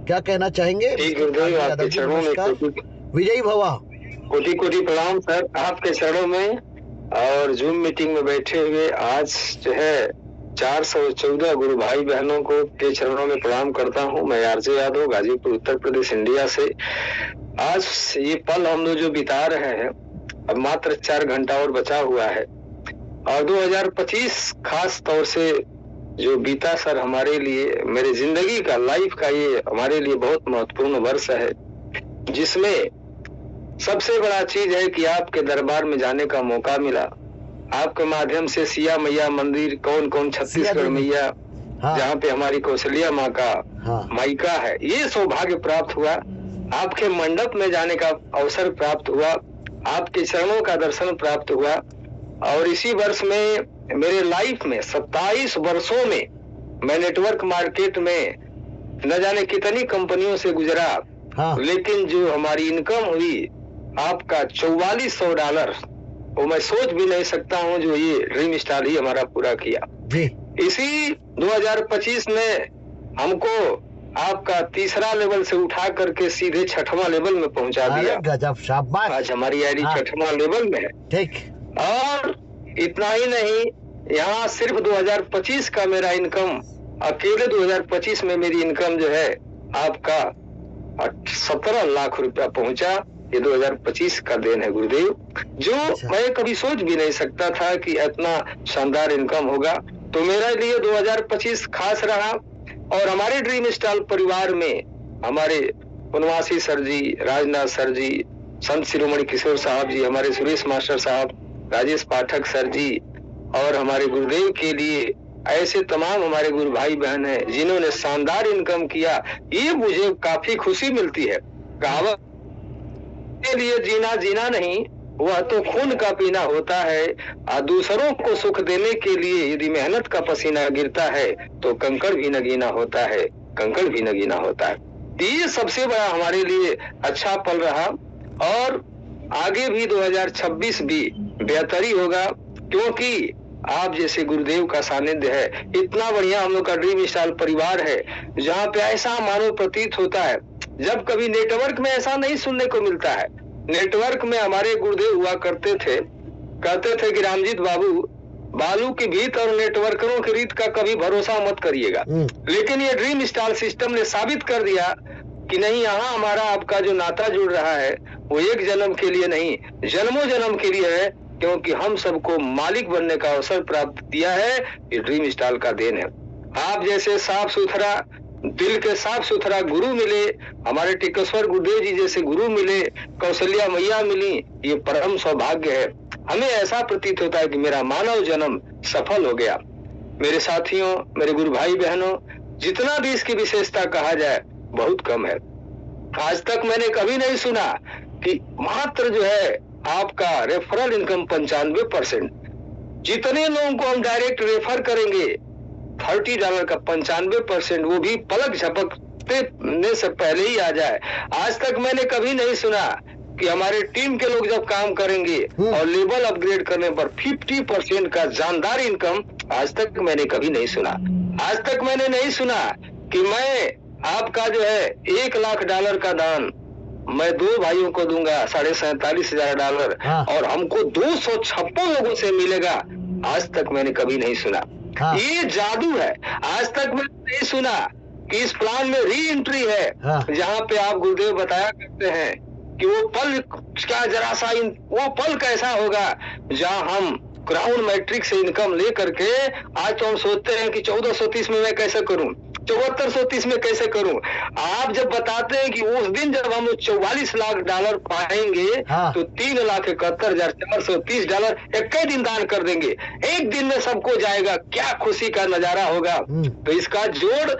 क्या कहना चाहेंगे? आपके चरणों में विजयी भवा, कोटि कोटि प्रणाम सर, आपके चरणों में। और जूम मीटिंग में बैठे हुए आज जो है 414 गुरु भाई बहनों को के चरणों में प्रणाम करता हूं। मैं आरजे यादव, गाजीपुर, उत्तर प्रदेश, इंडिया से। आज ये पल हम लोग जो बिता रहे हैं, अब मात्र 4 घंटा और बचा हुआ है। और 2025 खास तौर से जो बीता सर हमारे लिए, मेरे जिंदगी का, लाइफ का, ये हमारे लिए बहुत महत्वपूर्ण वर्ष है, जिसमें सबसे बड़ा चीज है कि आपके दरबार में जाने का मौका मिला। आपके माध्यम से सिया मैया मंदिर, कौन छत्तीसगढ़ मैया, हाँ। जहाँ पे हमारी कौशल्या माँ का मायका है, ये सौभाग्य प्राप्त हुआ। आपके मंडप में जाने का अवसर प्राप्त हुआ, आपके चरणों का दर्शन प्राप्त हुआ। और इसी वर्ष में मेरे लाइफ में 27 वर्षों में मैं नेटवर्क मार्केट में न जाने कितनी कंपनियों से गुजरा, हाँ। लेकिन जो हमारी इनकम हुई आपका $4400, वो मैं सोच भी नहीं सकता हूँ, जो ये ड्रीम स्टार ही हमारा पूरा किया जी। इसी 2025 में हमको आपका तीसरा लेवल से उठा करके सीधे 6वां लेवल में पहुंचा दिया। गजब, शाबाश। आज हमारी आईडी हाँ। 6वां लेवल में है। ठीक। और इतना ही नहीं, यहाँ सिर्फ 2025 का मेरा इनकम, अकेले 2025 में मेरी इनकम जो है आपका 17 लाख रुपया पहुंचा। ये 2025 का देन है गुरुदेव, जो मैं कभी सोच भी नहीं सकता था कि इतना शानदार इनकम होगा। तो मेरे लिए 2025 खास रहा। और हमारे ड्रीम स्टार परिवार में हमारे वनवासी सर जी, राजनाथ सर जी, संत शिरोमणि किशोर साहब जी, हमारे सुरेश मास्टर साहब, राजेश पाठक सर जी, और हमारे गुरुदेव के लिए ऐसे तमाम हमारे गुरु भाई बहन हैं जिन्होंने शानदार इनकम किया। ये मुझे काफी खुशी मिलती है। कहावत के लिए जीना नहीं, वह तो खून का पीना होता है। और दूसरों को सुख देने के लिए यदि मेहनत का पसीना गिरता है तो कंकड़ भी नगीना होता है, कंकड़ भी नगीना होता है। ये सबसे बड़ा हमारे लिए अच्छा पल रहा। और आगे भी 2026 भी बेहतरी होगा, क्योंकि आप जैसे गुरुदेव का सानिध्य है। इतना बढ़िया हम लोग का ड्रीम स्टार परिवार है, जहाँ पे ऐसा मानो प्रतीत होता है, जब कभी नेटवर्क में ऐसा नहीं सुनने को मिलता है। नेटवर्क में हमारे गुरुदेव हुआ करते थे, कहते थे कि रामजीत बाबू, बालू की भीत और नेटवर्करों की रीत का कभी भरोसा मत करिएगा। लेकिन ये ड्रीम स्टार सिस्टम ने साबित कर दिया कि नहीं, यहाँ हमारा आपका जो नाता जुड़ रहा है वो एक जन्म के लिए नहीं, जन्मों जन्म के लिए है, क्योंकि हम सबको मालिक बनने का अवसर प्राप्त किया है। ये ड्रीम स्टार का देन है। आप जैसे साफ सुथरा दिल के साफ सुथरा गुरु मिले, हमारे टिकेश्वर गुरुदेव जी जैसे गुरु मिले, कौशल्या मैया मिली, ये परम सौभाग्य है। हमें ऐसा प्रतीत होता है कि मेरा मानव जन्म सफल हो गया। मेरे साथियों, मेरे गुरु भाई बहनों, जितना भी इसकी विशेषता कहा जाए बहुत कम है। आज तक मैंने कभी नहीं सुना कि मात्र जो है आपका रेफरल इनकम 95%, जितने लोगों को हम डायरेक्ट रेफर करेंगे $30 का 95%, वो भी पलक झपकने से पहले ही आ जाए। आज तक मैंने कभी नहीं सुना कि हमारे टीम के लोग जब काम करेंगे और लेवल अपग्रेड करने पर 50% का जानदार इनकम, आज तक मैंने कभी नहीं सुना। आज तक मैंने नहीं सुना कि मैं आपका जो है $1 लाख का दान मैं 2 भाइयों को दूंगा $47,500 और हमको 256 लोगों से मिलेगा। आज तक मैंने कभी नहीं सुना। हाँ। ये जादू है। आज तक मैंने नहीं सुना कि इस प्लान में री एंट्री है। हाँ। जहाँ पे आप गुरुदेव बताया करते हैं कि वो पल क्या जरा सा वो पल कैसा होगा जहाँ हम क्राउन मैट्रिक से इनकम ले करके आज तो हम सोचते हैं कि 1430 में मैं कैसे करूं, 7430 में कैसे करूं। आप जब बताते हैं कि उस दिन जब हम $44 लाख पाएंगे हाँ। तो $3,71,430 एक ही दिन दान कर देंगे, एक दिन में सबको जाएगा। क्या खुशी का नजारा होगा। तो इसका जोड़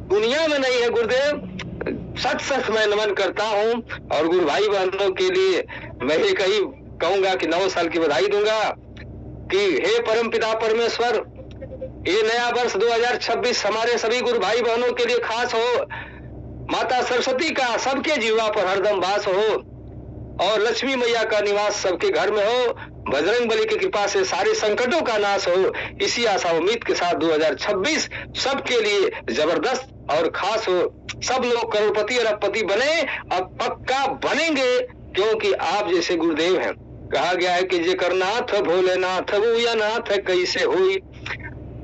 दुनिया में नहीं है गुरुदेव। सच सच मैं नमन करता हूँ और गुरु भाई बहनों के लिए मैं एक ही कहूंगा कि 9 साल की बधाई दूंगा कि हे परम पिता परमेश्वर, ये नया वर्ष 2026 हमारे सभी गुरु भाई बहनों के लिए खास हो। माता सरस्वती का सबके जीवा पर हरदम वास हो और लक्ष्मी मैया का निवास सबके घर में हो। बजरंग बली की कृपा से सारे संकटों का नाश हो। इसी आशा उम्मीद के साथ 2026 सबके लिए जबरदस्त और खास हो। सब लोग करोड़पति और अरबपति बने और पक्का बनेंगे, क्योंकि आप जैसे गुरुदेव हैं। कहा गया है कि जेकर नाथ भोलेनाथ उया नाथ कैसे होई,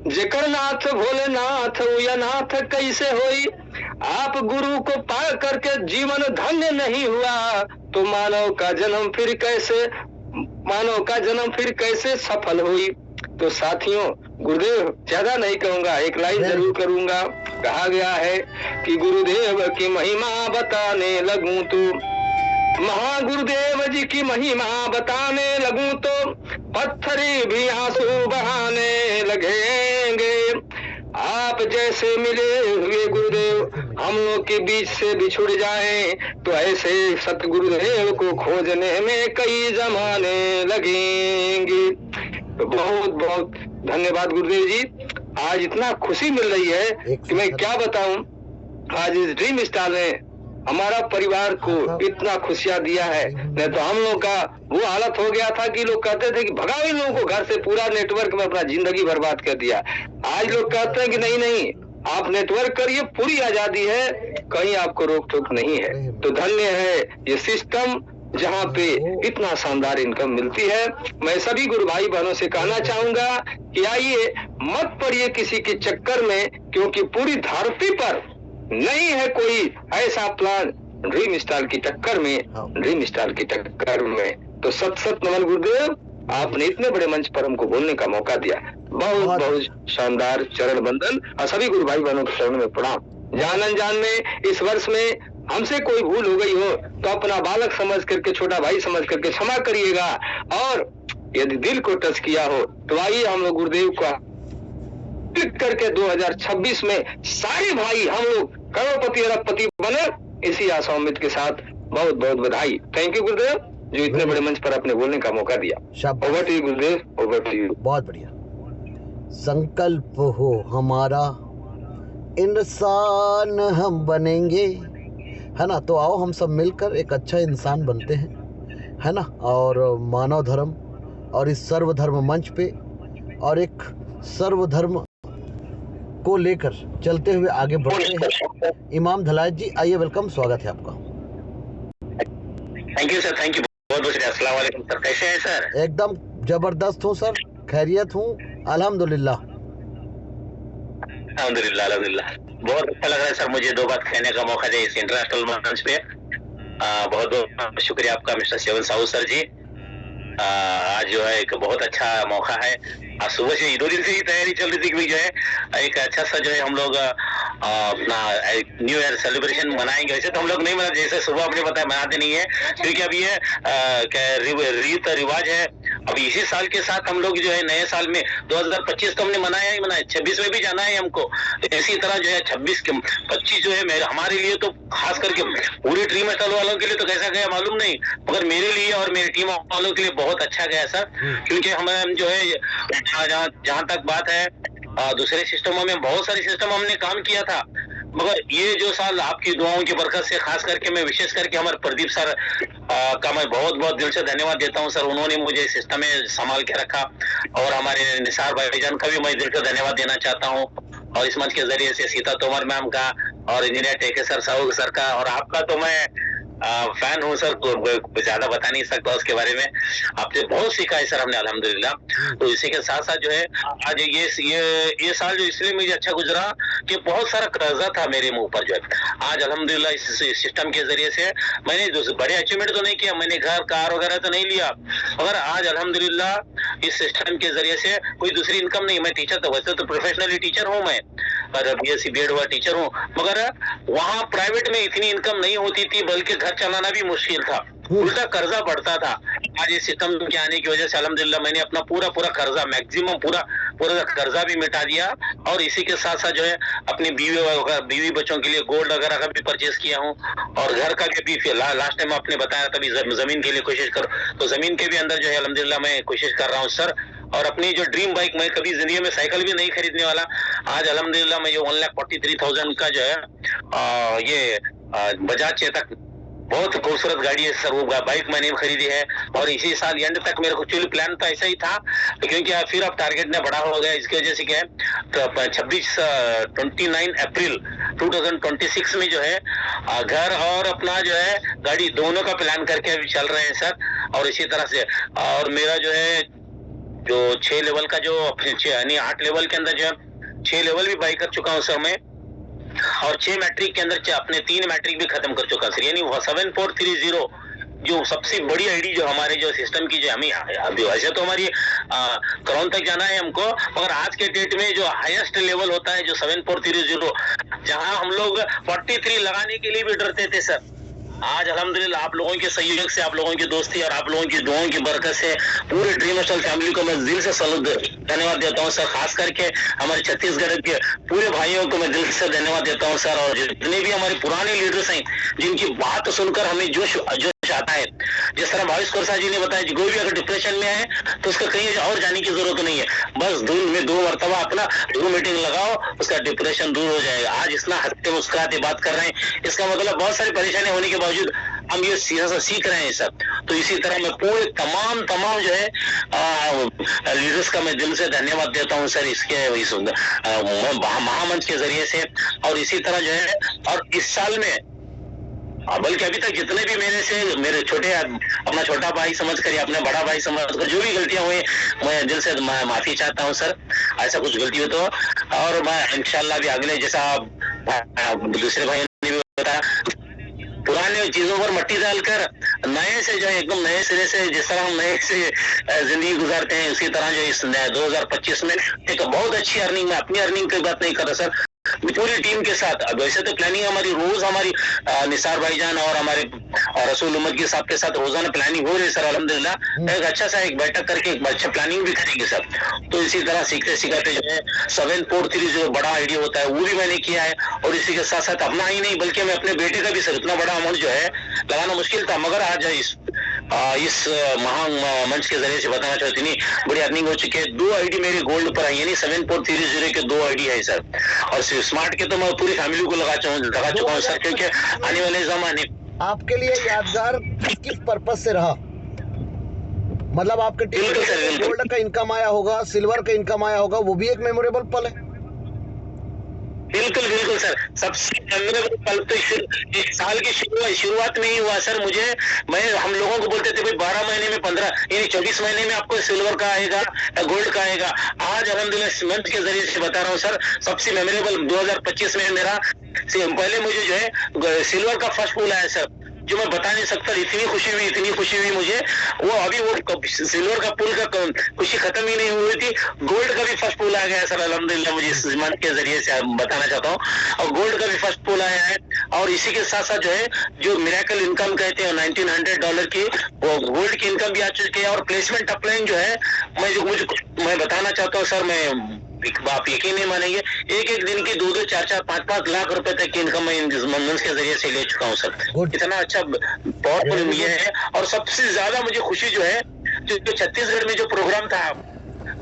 जेकर नाथ भोलेनाथ उया नाथ कैसे होई। आप गुरु को पा करके जीवन धन्य नहीं हुआ तो मानव का जन्म फिर कैसे सफल हुई। तो साथियों, गुरुदेव ज्यादा नहीं कहूंगा, एक लाइन जरूर करूंगा। कहा गया है कि गुरुदेव की महिमा बताने लगूं तो, महागुरुदेव जी की महिमा बताने लगूं तो पत्थरी भी आंसू बहाने लगेंगे। आप जैसे मिले हुए गुरुदेव हम लोग के बीच से बिछुड़ जाएं तो ऐसे सतगुरुदेव को खोजने में कई जमाने लगेंगे। तो बहुत बहुत धन्यवाद गुरुदेव जी। आज इतना खुशी मिल रही है कि मैं क्या बताऊं। आज इस ड्रीम स्टार ने हमारा परिवार को इतना खुशियां दिया है। नहीं तो हम लोग का वो हालत हो गया था कि लोग कहते थे कि भगाओ इन लोगों को घर से, पूरा नेटवर्क में अपना जिंदगी बर्बाद कर दिया। आज लोग कहते हैं कि नहीं नहीं, आप नेटवर्क करिए, पूरी आजादी है, कहीं आपको रोक टोक नहीं है। तो धन्य है ये सिस्टम जहाँ पे इतना शानदार इनकम मिलती है। मैं सभी गुरु भाई बहनों से कहना चाहूंगा कि आइए मत पड़िए किसी के चक्कर में, क्योंकि पूरी धरती पर नहीं है कोई ऐसा प्लान ड्रीम स्टार की टक्कर में। तो सत सत नमन गुरुदेव, आपने इतने बड़े मंच पर हमको बोलने का मौका दिया। बहुत बहुत शानदार चरण बंदन और सभी गुरु भाई बहनों के चरणों में प्रणाम। जान अनजान में इस वर्ष में हमसे कोई भूल हो गई हो तो अपना बालक समझ करके, छोटा भाई समझ करके क्षमा करिएगा। और यदि दिल को टच किया हो तो आइए हम लोग गुरुदेव को करके 2026 में सारे भाई हम लोग करोड़पति अरबपति बने, इसी आशा उम्मीद के साथ बहुत बहुत बधाई। थैंक यू गुरुदेव, जो इतने बड़े मंच पर अपने बोलने का मौका दिया। Over to you Gurudev, over to you. बहुत बढ़िया। संकल्प हो हमारा, इंसान हम बनेंगे, है ना। तो आओ हम सब मिलकर एक अच्छा इंसान बनते हैं, है ना। और मानव धर्म और इस सर्वधर्म मंच पे और एक सर्वधर्म को लेकर चलते हुए आगे बढ़ते हैं। इमाम धलायत जी आइए, वेलकम, स्वागत है आपका। Thank you sir, thank you, बहुत बहुत शुक्रिया। अस्सलाम वालेकुम सर, कैसे हैं सर? एकदम जबरदस्त हूँ सर, खैरियत हूँ, अल्हम्दुलिल्लाह। अल्हम्दुलिल्लाह अल्हम्दुलिल्लाह। बहुत अच्छा लग रहा है सर मुझे 2 बात कहने का मौका दिया इस इंटरनेशनल मंच पे। बहुत बहुत शुक्रिया आपका मिस्टर सेवन साहू सर जी। आज जो है एक बहुत अच्छा मौका है। आज सुबह से 2 दिन से ही तैयारी चल रही थी कि जो है एक अच्छा सा जो है हम लोग अपना न्यू ईयर सेलिब्रेशन मनाएंगे। वैसे तो हम लोग नहीं मनाते, जैसे सुबह आपने बताया, मनाते नहीं है, क्योंकि अब ये रीत रिवाज है। अब इसी साल के साथ हम लोग जो है नए साल में 2025 तो हमने मनाया ही मनाया, 26 में भी जाना है हमको। इसी तरह जो है 26 जो है हमारे लिए तो खास करके पूरी ड्रीम स्टार वालों के लिए तो कैसा गया मालूम नहीं, मगर मेरे लिए और मेरी टीम वालों के लिए बहुत अच्छा गया सर। क्योंकि हम जो है जहाँ तक बात है दूसरे सिस्टमों में बहुत सारे सिस्टम हमने काम किया था, मगर ये जो साल आपकी दुआओं की बरकत से खास करके मैं विशेष करके हमारे प्रदीप सर का मैं बहुत बहुत दिल से धन्यवाद देता हूं सर। उन्होंने मुझे सिस्टम में संभाल के रखा और हमारे निसार भाईजान का भी मैं दिल से धन्यवाद देना चाहता हूं। और इस मंच के जरिए से सीता तोमर मैम का और इंजीनियर टेके सर साहू सर का और आपका तो मैं फैन हूँ सर, ज्यादा बता नहीं सकता उसके बारे में। आपसे बहुत सीखा है सर हमने अल्हम्दुलिल्लाह। तो इसी के साथ साथ जो है आज ये साल जो इसलिए मुझे अच्छा गुजरा कि बहुत सारा कर्जा था मेरे मुंह पर जो है। आज अल्हम्दुलिल्लाह इस सिस्टम के जरिए से मैंने बड़े अचीवमेंट तो नहीं किया, मैंने घर कार वगैरह तो नहीं लिया, मगर आज अल्हम्दुलिल्लाह इस सिस्टम के जरिए से कोई दूसरी इनकम नहीं। मैं टीचर तो वैसे तो प्रोफेशनली टीचर हूँ मैं, और BSc B.Ed हुआ टीचर हूँ, मगर वहाँ प्राइवेट में इतनी इनकम नहीं होती थी, बल्कि घर चलाना भी मुश्किल था, उल्टा कर्जा बढ़ता था। आज इस सिस्टम के आने की वजह से अल्हम्दुलिल्लाह मैंने अपना पूरा कर्जा मैक्सिमम पूरा कर्जा भी मिटा दिया, और इसी के साथ साथ जो है अपनी बीवी बच्चों के लिए गोल्ड वगैरह का भी परचेज किया हूँ, और घर का भी लास्ट टाइम आपने बताया तभी जमीन के लिए कोशिश करो, तो जमीन के भी अंदर जो है अल्हम्दुलिल्लाह मैं कोशिश कर रहा हूँ सर। और अपनी जो ड्रीम बाइक, मैं कभी जिंदगी में साइकिल भी नहीं खरीदने वाला, आज अल्हम्दुलिल्लाह मैं जो 1,43,000 का जो है ये बजाज चेतक बहुत खूबसूरत गाड़ी है सर, वो बाइक मैंने खरीदी है। और इसी साल एंड तक मेरे को एक्चुअली प्लान तो ऐसा ही था, क्योंकि फिर अब टारगेट ने बड़ा हो गया, इसकी वजह से क्या है तो 29 अप्रैल 2026 में जो है घर और अपना जो है गाड़ी दोनों का प्लान करके अभी चल रहे हैं सर। और इसी तरह से और मेरा जो है जो 6 लेवल का जो यानी 8 लेवल के अंदर जो है 6 लेवल भी बाई कर चुका हूँ सर मैं, और 6 मैट्रिक के अंदर अपने 3 मैट्रिक भी खत्म कर चुका सर। यानी 7430 जो सबसे बड़ी आईडी जो हमारे जो सिस्टम की जो हमें अभी वैसे तो हमारी करोन तक जाना है हमको, मगर आज के डेट में जो हाईएस्ट लेवल होता है जो 7430, जहां हम लोग 43 लगाने के लिए भी डरते थे सर, आज अल्हम्दुलिल्लाह आप लोगों के सहयोग से, आप लोगों की दोस्ती और आप लोगों की दुआओं की बरकत से पूरे ड्रीम हॉस्टल फैमिली को मैं दिल से धन्यवाद देता हूं सर। खास करके हमारे छत्तीसगढ़ के पूरे भाइयों को मैं दिल से धन्यवाद देता हूं सर। और जितने भी हमारे पुराने लीडर्स हैं जिनकी बात सुनकर हमें जोश आता है, जिस तरह भावेश कोरसा जी ने बताया कोई भी अगर डिप्रेशन में है तो उसका कहीं और जाने की जरूरत नहीं है, बस धूल में 2 मरतबा अपना जूम मीटिंग लगाओ, उसका डिप्रेशन दूर हो जाएगा। आज इतना हंसते मुस्कुराते बात कर रहे हैं, इसका मतलब बहुत सारी परेशानी होने के बावजूद हम ये सीख रहे हैं सब। तो इसी तरह मैं पूरे तमाम जो है लीडर्स का मैं दिल से धन्यवाद देता हूँ सर, इसके इस महामंच के जरिए से। और इसी तरह जो है और इस साल में बल्कि अभी तक जितने भी मेरे छोटे अपना छोटा भाई समझकर या अपना बड़ा भाई समझकर जो भी गलतियां हुई, मैं दिल से माफी चाहता हूं सर, ऐसा कुछ गलती हो तो। और मैं इंशाल्लाह भी अगले जैसा दूसरे भाई ने भी बताया, पुराने चीजों पर मट्टी डालकर नए से जो है एकदम नए सिरे से, जिस तरह हम नए से जिंदगी गुजारते हैं, उसी तरह जो इस 2025 में एक बहुत अच्छी अर्निंग, में अपनी अर्निंग की बात नहीं कर रहा सर, पूरी टीम के साथ। अब वैसे तो प्लानिंग हमारी रोज हमारी निसार भाईजान और हमारे रसूल उम्मद के साथ रोजाना प्लानिंग हो रही है सर अल्हम्दुलिल्लाह। एक अच्छा सा एक बैठक करके एक अच्छा प्लानिंग भी करेंगे सर। तो इसी तरह सीखते सीखते जो है 743 जो बड़ा आइडिया होता है वो भी मैंने किया है, और इसी के साथ साथ अपना ही नहीं बल्कि मैं अपने बेटे का भी सर, इतना बड़ा अमाउंट जो है लगाना मुश्किल था, मगर आज इस महान मंच के जरिए से बताना चाहती इतनी बड़ी अर्निंग हो चुकी है। 2 आईडी मेरी गोल्ड पर है, यानी 7430 के 2 आईडी है सर। और स्मार्ट के तो मैं पूरी फैमिली को लगा चुका हूँ सर, क्योंकि आने वाले जमाने आपके लिए यादगार किस पर्पज से रहा? मतलब आपके टीम में गोल्ड का इनकम आया होगा, सिल्वर का इनकम आया होगा, वो भी एक मेमोरेबल पल है। बिल्कुल सर, सबसे मेमोरेबल पल तो इस साल की शुरुआत में ही हुआ सर। हम लोगों को बोलते थे भाई 12 महीने में 15 यानी 24 महीने में आपको सिल्वर का आएगा या गोल्ड का आएगा। आज अल्हम्दुलिल्लाह मंच के जरिए से बता रहा हूँ सर, सबसे मेमोरेबल 2025 में मेरा पहले मुझे जो है सिल्वर का फर्स्ट पुल आया सर, जो मैं बता नहीं सकता, इतनी खुशी हुई मुझे। वो अभी वो सिल्वर का पुल का खुशी खत्म ही नहीं हुई थी, गोल्ड का भी फर्स्ट पुल आ गया सर अल्हम्दुलिल्लाह, मुझे इस मंच के जरिए से बताना चाहता हूँ। और गोल्ड का भी फर्स्ट पुल आया है, और इसी के साथ साथ जो है जो मिरेकल इनकम कहते हैं $1900 की, वो गोल्ड की इनकम भी आ चुकी है। और प्लेसमेंट अपलाइन जो है मैं बताना चाहता हूँ सर, आप यकीन नहीं मानेंगे, एक दिन की 2-2, 4-4, 5-5 लाख रुपए तक की इनकम मैं इस मंच के जरिए से ले चुका हूँ सर। इतना अच्छा पावरफुल ये है। और सबसे ज्यादा मुझे खुशी जो है जो छत्तीसगढ़ में जो प्रोग्राम था,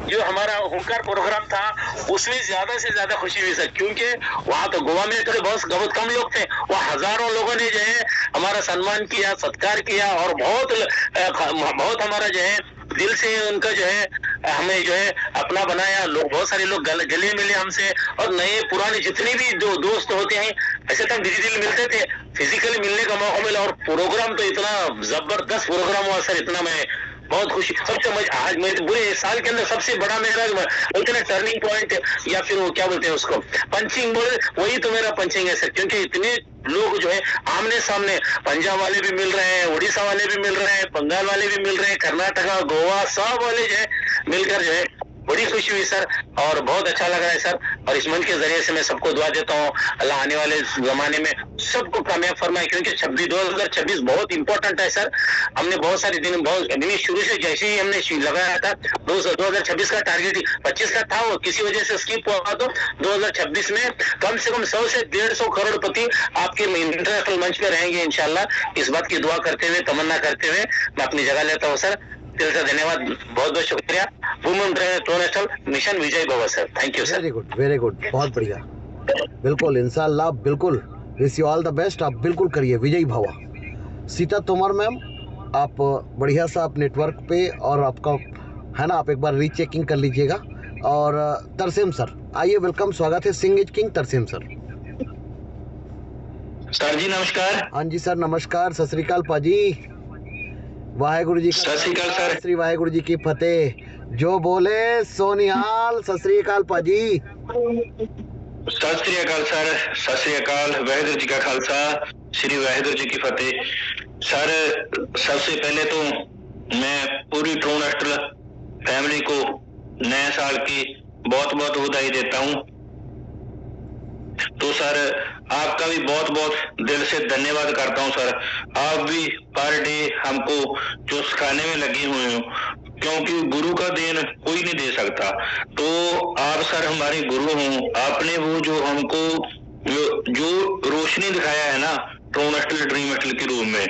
जो हमारा हुंकार प्रोग्राम था, उसमें ज्यादा से ज्यादा खुशी हुई सर, क्योंकि वहाँ तो गोवा में तो बहुत कम लोग थे, वहाँ हजारों लोगों ने जो है हमारा सम्मान किया, सत्कार किया, और बहुत हमारा जो है दिल से उनका जो है हमें जो है अपना बनाया। बहुत सारे लोग गले मिले हमसे, और नए पुराने जितने भी दोस्त होते हैं, ऐसे तो हम डिजिटल मिलते थे, फिजिकली मिलने का मौका मिला और प्रोग्राम तो इतना जबरदस्त प्रोग्राम हुआ सर, इतना मैं बहुत खुशी, सबसे मजा आज मेरे पूरे साल के अंदर सबसे बड़ा मेरा बोलते ना टर्निंग पॉइंट, या फिर वो क्या बोलते हैं उसको, पंचिंग बोले, वही तो मेरा पंचिंग है सर, क्योंकि इतने लोग जो है आमने सामने, पंजाब वाले भी मिल रहे हैं, उड़ीसा वाले भी मिल रहे हैं, बंगाल वाले भी मिल रहे हैं, कर्नाटका, गोवा, सब वाले जो है मिलकर जो है बड़ी खुशी हुई सर, और बहुत अच्छा लग रहा है सर। और इस मंच के जरिए से मैं सबको दुआ देता हूँ, अल्लाह आने वाले जमाने में सबको कामयाब फरमाए, क्योंकि 2026 बहुत इंपॉर्टेंट है सर। हमने बहुत सारे दिन, बहुत दिन शुरू से जैसे ही हमने लगाया था 2026 का टारगेट 25 का था, वो किसी वजह से स्किप हुआ, तो 2026 में कम से कम 100 से 150 करोड़पति आपके इंटरनेशनल मंच पे रहेंगे इंशाल्लाह। इस बात की दुआ करते हुए, तमन्ना करते हुए मैं अपनी जगह लेता हूँ सर। दिल से धन्यवाद, बहुत बहुत शुक्रिया। वुमेन इंटरनेशनल मिशन विजय भव sir, thank you sir. Very good, बहुत बढ़िया, बिल्कुल इंशाल्लाह, बिल्कुल wish you all the best. आप बिल्कुल करिए, विजयी भवा। सीता तोमर मैम, आप बढ़िया सा आप नेटवर्क पे, और आपका है ना, आप एक बार रीचेकिंग कर लीजिएगा। और तरसेम सर आइए, वेलकम, स्वागत है Singh is king Tarsem sir. Sir जी नमस्कार। हाँ जी सर नमस्कार, सत श्री अकाल पाजी, वाहेगुरु जी, सत श्री अकाल सर। श्री वाहेगुरु जी की फतेह, जो बोले सोनिहाल, सत श्री अकाल पाजी। सत श्री अकाल सर, सत श्री अकाल, वाहेगुरु जी का खालसा, श्री वाहेगुरु जी की फतेह। सर सबसे पहले तो मैं पूरी ट्रोनेस्टल फैमिली को नए साल की बहुत बहुत बधाई देता हूँ। तो सर आपका भी बहुत बहुत दिल से धन्यवाद करता हूँ सर। आप भी पर डे हमको जो सिखाने में लगे हुए हो, क्योंकि गुरु का देन कोई नहीं दे सकता। तो आप सर हमारे गुरु हो, आपने वो जो हमको जो रोशनी दिखाया है ना ट्रोनेस्टल ड्रीमेस्टल के रूप में,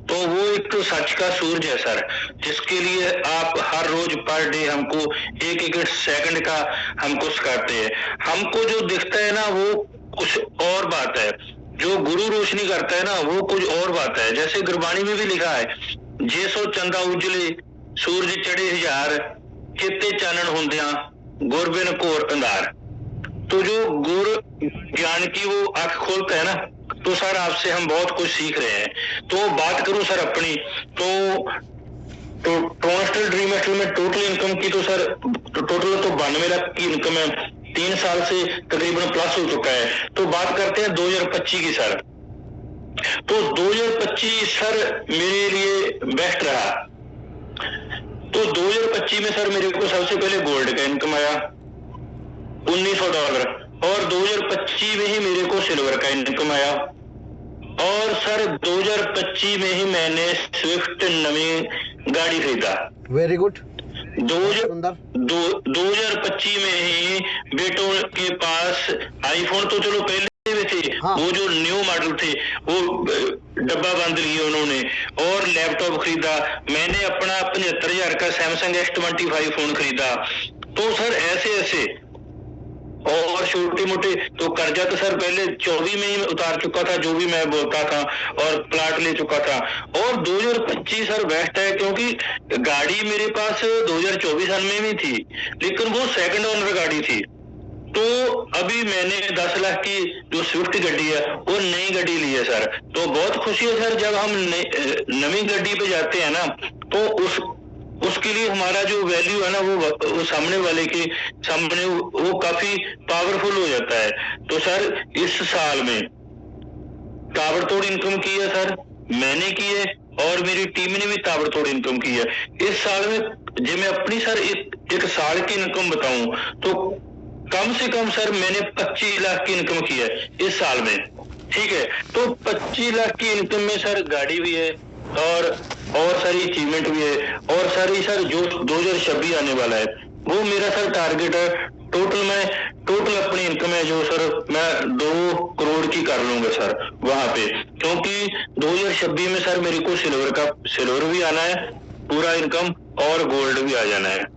तो वो एक तो सच का सूरज है सर, जिसके लिए आप हर रोज पर डे हमको एक एक सेकंड का हमको सिखाते हैं। हमको जो दिखता है ना वो कुछ और बात है, जो गुरु रोशनी करता है ना वो कुछ और बात है। जैसे गुरबाणी में भी लिखा है, जे सो चंदा उजले सूरज चढ़े हजार, किते चानन हुंदिया गुर बिन घोर अंधार। तो जो गुर ज्ञान की वो आंख खोलता है ना, तो सर आपसे हम बहुत कुछ सीख रहे हैं। तो बात करूं सर अपनी, तो ट्रोनेस्टल ड्रीमेस्टल में टोटल इनकम की तो सर टोटल तो 92 लाख की इनकम है, 3 साल से तकरीबन प्लस हो चुका है। तो बात करते हैं 2025 की सर। तो 2025 सर मेरे लिए बेस्ट रहा। तो 2025 में सर मेरे को सबसे पहले गोल्ड का इनकम आया $1900, और 2025 में ही मेरे को सिल्वर का इनकम आया। और सर 2025 में ही मैंने स्विफ्ट नवी गाड़ी खरीदा। Very good. 2025 में ही बेटों के पास आईफोन तो चलो पहले भी थे, हाँ। वो जो न्यू मॉडल थे वो डब्बा बंद लिए उन्होंने, और लैपटॉप खरीदा। मैंने अपना 75,000 का सैमसंग S25 फोन खरीदा। तो सर ऐसे ऐसे और छोटे मोटे तो कर्जा तो सर पहले 24 में ही उतार चुका था, जो भी मैं बोलता था, और प्लाट ले चुका था। और 2025 सर बेस्ट है, क्योंकि गाड़ी मेरे पास 2024 साल में भी थी, लेकिन वो सेकंड ओनर गाड़ी थी। तो अभी मैंने 10 लाख की जो स्विफ्ट गाड़ी है वो नई गाड़ी ली है सर। तो बहुत खुशी है सर, जब हम नई गाड़ी पे जाते हैं ना, तो उसके लिए हमारा जो वैल्यू है ना वो सामने वाले के सामने वो काफी पावरफुल हो जाता है। तो सर इस साल में ताबड़तोड़ इनकम की है सर, मैंने की है, और मेरी टीम ने भी ताबड़तोड़ इनकम की है इस साल में। जब मैं अपनी सर एक साल की इनकम बताऊं तो कम से कम सर मैंने 25 लाख की इनकम की है इस साल में, ठीक है। तो 25 लाख की इनकम में सर गाड़ी भी है और सारी अचीवमेंट भी है, और सारी सर जो 2026 आने वाला है वो मेरा सर टारगेट है। टोटल अपनी इनकम है जो सर मैं 2 करोड़ की कर लूंगा सर वहां पे, क्योंकि 2026 में सर मेरे को सिल्वर भी आना है पूरा इनकम, और गोल्ड भी आ जाना है।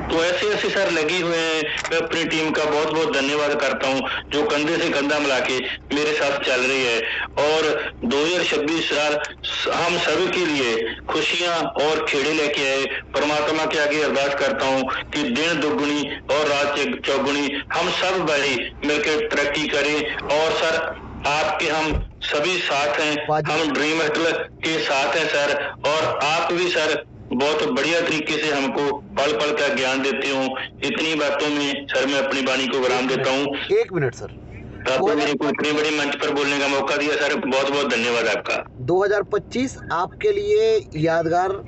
तो ऐसे ऐसे सर लगी हुए हैं। मैं अपनी टीम का बहुत बहुत धन्यवाद करता हूं, जो कंधे से कंधा मिला के मेरे साथ चल रही है। और 2026 साल हम सभी के लिए खुशियां और खेड़े लेके आए। परमात्मा के आगे अरदास करता हूं कि दिन दुगुनी और रात चौगुनी हम सब भाई मिलकर तरक्की करें, और सर आपके हम सभी साथ हैं, हम ड्रीम हटल के साथ हैं सर। और आप भी सर बहुत बढ़िया तरीके से हमको पल पल का ज्ञान देते हो। इतनी बातों में सर मैं अपनी वाणी को विराम देता हूँ। 1 मिनट सर। आपने मेरे को इतनी बड़ी मंच पर बोलने का मौका दिया सर, बहुत बहुत धन्यवाद आपका। 2025 आपके लिए यादगार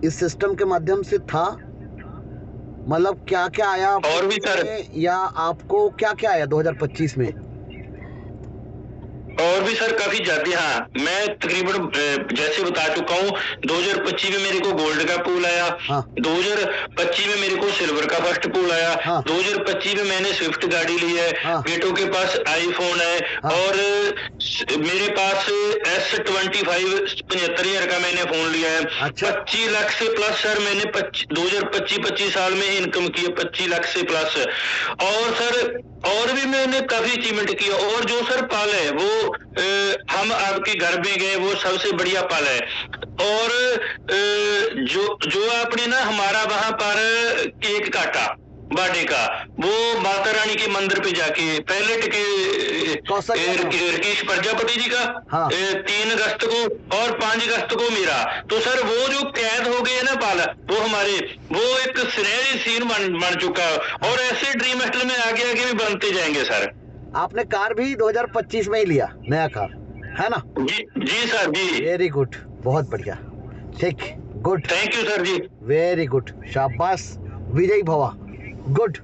इस सिस्टम के माध्यम से था, मतलब क्या क्या आया और भी सर, या आपको क्या क्या आया 2025 में? और भी सर काफी ज्यादा। हाँ, मैं तकरीबन जैसे बता चुका हूँ 2025 में मेरे को गोल्ड का पूल आया। हाँ। 2025 में मेरे को सिल्वर का फर्स्ट पूल आया। हाँ। 2025 में मैंने स्विफ्ट गाड़ी ली है। हाँ। बेटों के पास आईफोन है। हाँ। और मेरे पास S25 75,000 का मैंने फोन लिया है। अच्छा। 25 लाख से प्लस सर मैंने 2025 साल में इनकम की है, 25 लाख से प्लस। और सर और भी मैंने काफी अचीवमेंट किया। और जो सर पल है वो हम आपके घर में गए, वो सबसे बढ़िया पल है। और जो आपने ना हमारा वहां पर केक काटा बर्थडे का, वो माता रानी के मंदिर पे जाके पहले रकीश प्रजापति जी का। हाँ। 3 अगस्त को और 5 अगस्त को मेरा। तो सर वो जो कैद हो गए ना पल, वो हमारे वो एक सुनहरी सीन बन चुका है। और ऐसे ड्रीम हटल में आगे आगे भी बनते जाएंगे सर। आपने कार भी 2025 में ही लिया, नया कार है ना? जी सर जी। वेरी गुड, बहुत बढ़िया, ठीक, गुड, थैंक यू सर जी। वेरी गुड, शाबाश, विजयी भवा, गुड।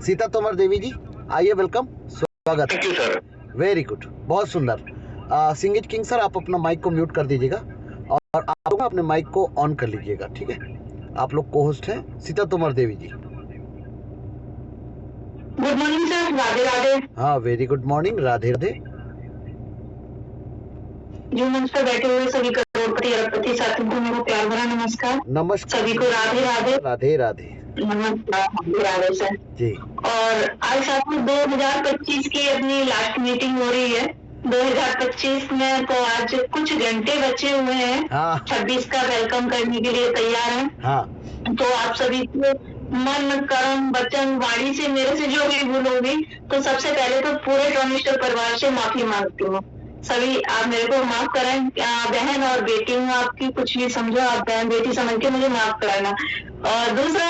सीता तोमर देवी जी आइए, वेलकम, स्वागत। Thank you sir. Very good, बहुत सुंदर। सिंगिज किंग सर आप अपना माइक को म्यूट कर दीजिएगा और आप लोग अपने माइक को ऑन कर लीजिएगा, ठीक है? आप लोग को होस्ट हैं Sita Tomar Devi ji. Good morning sir, Radhe Radhe. हाँ, very good morning, Radhe Radhe. जो मंच पर बैठे हुए सभी करोड़पति अरबपति साथियों को मेरा प्यार भरा नमस्कार। नमस्कार सभी को राधे राधे। राधे राधे। नमस्कार, राधे राधे सर जी। और आज साथ में 2025 की अपनी लास्ट मीटिंग हो रही है। 2025 में तो आज कुछ घंटे बचे हुए हैं। हाँ। 26 का वेलकम करने के लिए तैयार हैं। हाँ। तो आप सभी को मन कर्म वचन वाणी से मेरे से जो भी भूल होगी, तो सबसे पहले तो पूरे ट्रोनिस्टर परिवार से माफी मांगती हूँ। सभी आप मेरे को माफ करें। बहन और बेटी हूँ आपकी, कुछ भी समझो, आप बहन बेटी समझ के मुझे माफ करना। और दूसरा,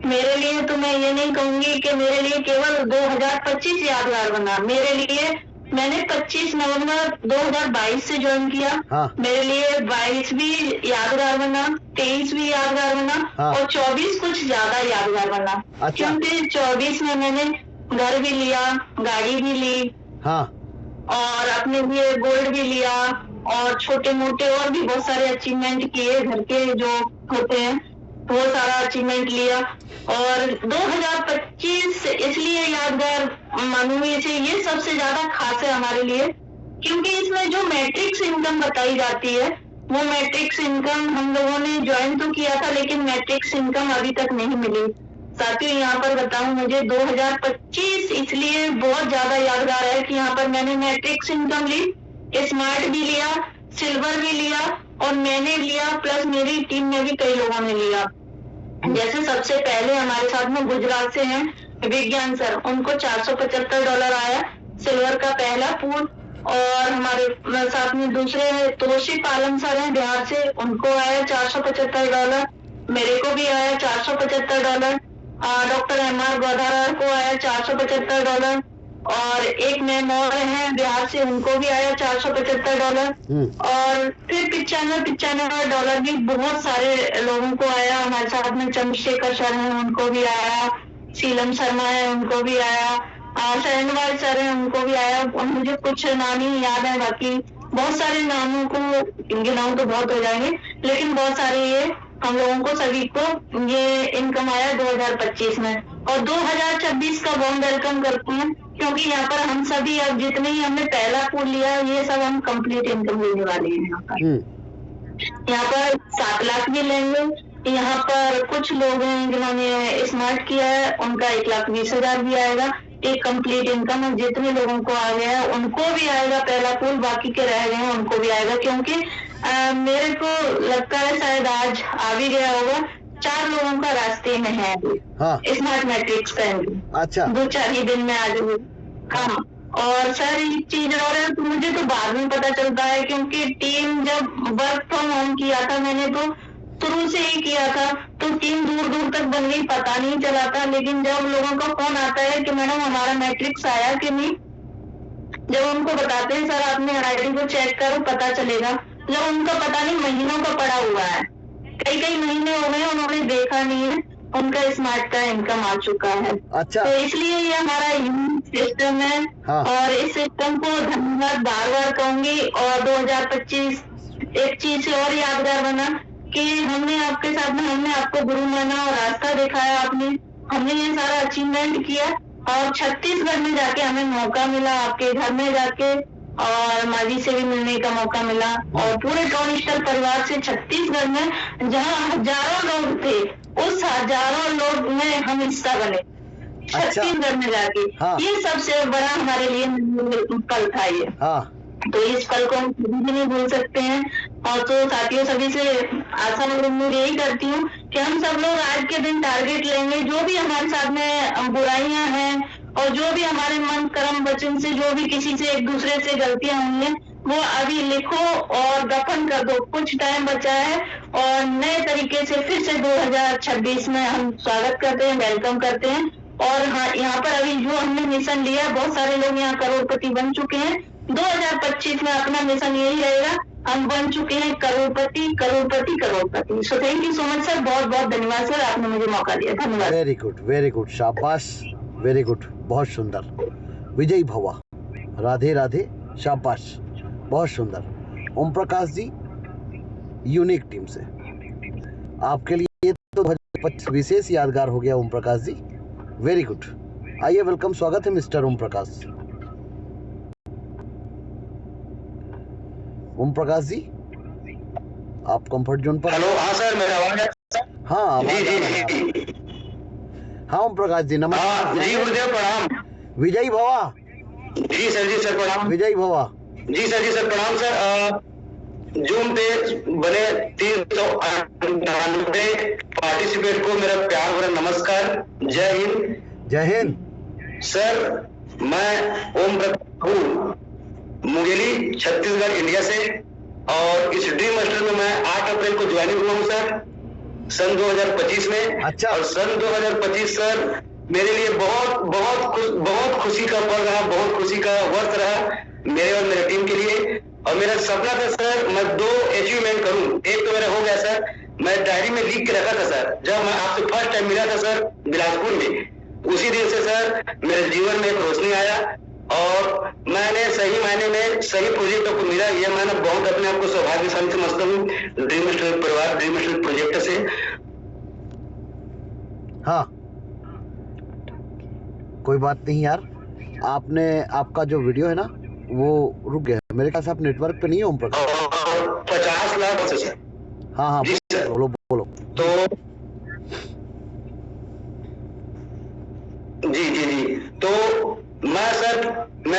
मेरे लिए तो मैं ये नहीं कहूंगी कि मेरे लिए केवल 2025 यादगार बना। मेरे लिए मैंने 25 नवंबर 2022 से ज्वाइन किया। हाँ। मेरे लिए 22 भी यादगार बना, 23 भी यादगार बना। हाँ। और 24 कुछ ज्यादा यादगार बना। अच्छा। क्योंकि 24 में मैंने घर भी लिया, गाड़ी भी ली। हाँ। और अपने लिए गोल्ड भी लिया और छोटे मोटे और भी बहुत सारे अचीवमेंट किए, घर के जो होते हैं वो सारा अचीवमेंट लिया। और 2025 इसलिए यादगार मानूंगी इसे, ये सबसे ज्यादा खास है हमारे लिए, क्योंकि इसमें जो मैट्रिक्स इनकम बताई जाती है, वो मैट्रिक्स इनकम हम लोगों ने ज्वाइन तो किया था, लेकिन मैट्रिक्स इनकम अभी तक नहीं मिली। साथियों, यहाँ पर बताऊं, मुझे 2025 इसलिए बहुत ज्यादा यादगार है कि यहाँ पर मैंने मैट्रिक्स इनकम ली, स्मार्ट भी लिया, सिल्वर भी लिया और मैंने लिया, प्लस मेरी टीम में भी कई लोगों ने लिया। जैसे सबसे पहले हमारे साथ में गुजरात से हैं विज्ञान सर, उनको $475 आया, सिल्वर का पहला पूल। और हमारे साथ में दूसरे तोशी पालम सर हैं बिहार से, उनको आया $475। मेरे को भी आया $475। डॉक्टर MR गोधारा को आया $475। और एक मैम और हैं बिहार से, उनको भी आया $475। और फिर $95 भी बहुत सारे लोगों को आया। हमारे साथ में चंद्रशेखर सर हैं, उनको भी आया। शीलम शर्मा है, उनको भी आया। शरणवाल सर हैं, उनको भी आया। और मुझे कुछ नाम ही याद है, बाकी बहुत सारे नामों को गिनाऊं तो बहुत हो जाएंगे, लेकिन बहुत सारे ये हम लोगों को सभी को ये इनकम आया 2025 में। और 2026 का वार्म वेलकम करते हैं, क्योंकि यहाँ पर हम सभी अब जितने ही हमने पहला पूल लिया, ये सब हम कंप्लीट इनकम लेने वाले हैं। यहाँ पर 7 लाख भी लेंगे। यहाँ पर कुछ लोग हैं जिन्होंने स्मार्ट किया है, उनका 1,20,000 भी आएगा। एक कंप्लीट इनकम है, जितने लोगों को आ गया है उनको भी आएगा पहला पूल, बाकी के रह गए हैं उनको भी आएगा। क्योंकि मेरे को लगता है शायद आज आ भी गया होगा, 4 लोगों का रास्ते में है अभी। हाँ। स्मार्ट मैट्रिक्स का। अच्छा। 2-4 ही दिन में आ जाएगी। हाँ। और सर एक चीज और है, तो मुझे तो बाद में पता चलता है, क्योंकि टीम जब वर्क फ्रॉम होम किया था मैंने तो शुरू से ही किया था, तो टीम दूर दूर तक बन गई, पता नहीं चला था। लेकिन जब लोगों का फोन आता है कि मैडम हमारा मैट्रिक्स आया कि नहीं, जब उनको बताते हैं सर आपने NIT को चेक करो पता चलेगा, जब उनका पता नहीं महीनों का पड़ा हुआ है, कई कई महीने हो गए उन्होंने देखा नहीं है, उनका स्मार्ट का इनकम आ चुका है। अच्छा। तो इसलिए ये हमारा यूनिक सिस्टम है। हाँ। और इस सिस्टम को धन्यवाद बार बार कहूंगी। और 2025 एक चीज से और यादगार बना कि हमने आपके साथ में, हमने आपको गुरु माना और रास्ता दिखाया आपने, हमने ये सारा अचीवमेंट किया और छत्तीसगढ़ में जाके हमें मौका मिला, आपके घर में जाके और माजी से भी मिलने का मौका मिला, और पूरे टॉन स्टार परिवार से छत्तीसगढ़ में जहां हजारों लोग थे, उस हजारों लोग में हम हिस्सा बने छत्तीसगढ़ में जाके। हाँ। ये सबसे बड़ा हमारे लिए पल था ये। हाँ। तो इस पल को हम कभी भी नहीं भूल सकते हैं। और तो साथियों सभी से आशा और उम्मीद यही करती हूँ कि हम सब लोग आज के दिन टारगेट लेंगे, जो भी हमारे साथ में बुराइयां हैं और जो भी हमारे मन कर्म वचन से जो भी किसी से एक दूसरे से गलतियां हुई हैं, वो अभी लिखो और दफन कर दो, कुछ टाइम बचा है और नए तरीके से फिर से 2026 में हम स्वागत करते हैं, वेलकम करते हैं। और हाँ, यहाँ पर अभी जो हमने मिशन लिया, बहुत सारे लोग यहाँ करोड़पति बन चुके हैं। 2025 में अपना मिशन यही रहेगा, हम बन चुके हैं करोड़पति करोड़पति करोड़पति। So thank you so much sir, बहुत बहुत धन्यवाद सर, आपने मुझे मौका दिया, धन्यवाद। वेरी गुड, शाबाश, वेरी गुड, बहुत सुंदर। विजयी भवा, राधे राधे, शाबाश, बहुत सुंदर। ओम प्रकाश जी, यूनिक टीम से आपके लिए तो 2025 विशेष यादगार हो गया। Om Prakash ji, very good. आइए, वेलकम, स्वागत है मिस्टर ओम प्रकाश। ओम प्रकाश जी, आप कंफर्ट जोन पर। हेलो, हाँ सर, मेरा आवाज है? हाँ, आवाज जी आ रहा है। जी हाँ ओम प्रकाश जी, हाँ नमस्कार। जी, गुरुदेव प्रणाम। विजयी भवा। जी सर प्रणाम। विजयी भवा। जी सर प्रणाम सर। जूम पे बने 398 पार्टिसिपेट को मेरा प्यार भरा नमस्कार, जय हिंद। जय हिंद। सर, मैं ओम प्रकाश हूँ, मुंगेली, छत्तीसगढ़, इंडिया से। और इस ड्रीम मास्टर में मैं 8 अप्रैल को ज्वाइनिंग हुआ हूँ सर, सन 2025 में। अच्छा। और सन 2025 सर मेरे लिए बहुत खुशी का पल रहा, बहुत खुशी का वर्ष रहा मेरे और मेरे टीम के लिए। और मेरा सपना था सर, मैं 2 अचीवमेंट करूं। एक तो मेरा हो गया सर, मैं डायरी में लिख के रखा था सर, जब मैं आपसे फर्स्ट टाइम मिला था सर बिलासपुर में, उसी दिन से सर मेरे जीवन में एक रोशनी आया और मैंने सही मायने में सही प्रोजेक्ट को मिला। ये मैंने बहुत अपने आप को सौभाग्यशाली समझता हूँ, ड्रीम मास्टर परिवार, ड्रीम मास्टर प्रोजेक्ट से। हाँ, कोई बात नहीं यार, आपका जो वीडियो है ना वो रुक गया, मेरे ख्याल से आप नेटवर्क पे नहीं है ओम प्रकाश। 50 लाख से सर। हाँ, जी सर। बोलो। तो जी तो मैं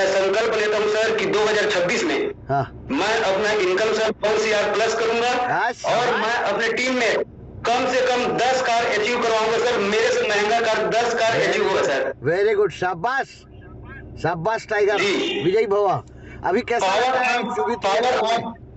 संकल्प लेता हूँ सर कि 2026 में हाँ। मैं अपना इनकम सर 1 CR+ करूंगा और मैं अपने टीम में कम से कम 10 कार अचीव करवाऊंगा सर। मेरे से महंगा कार 10 कार अचीव होगा सर। वेरी गुड, शाबाश शाबाश टाइगर। विजयी भवा। अभी कैसा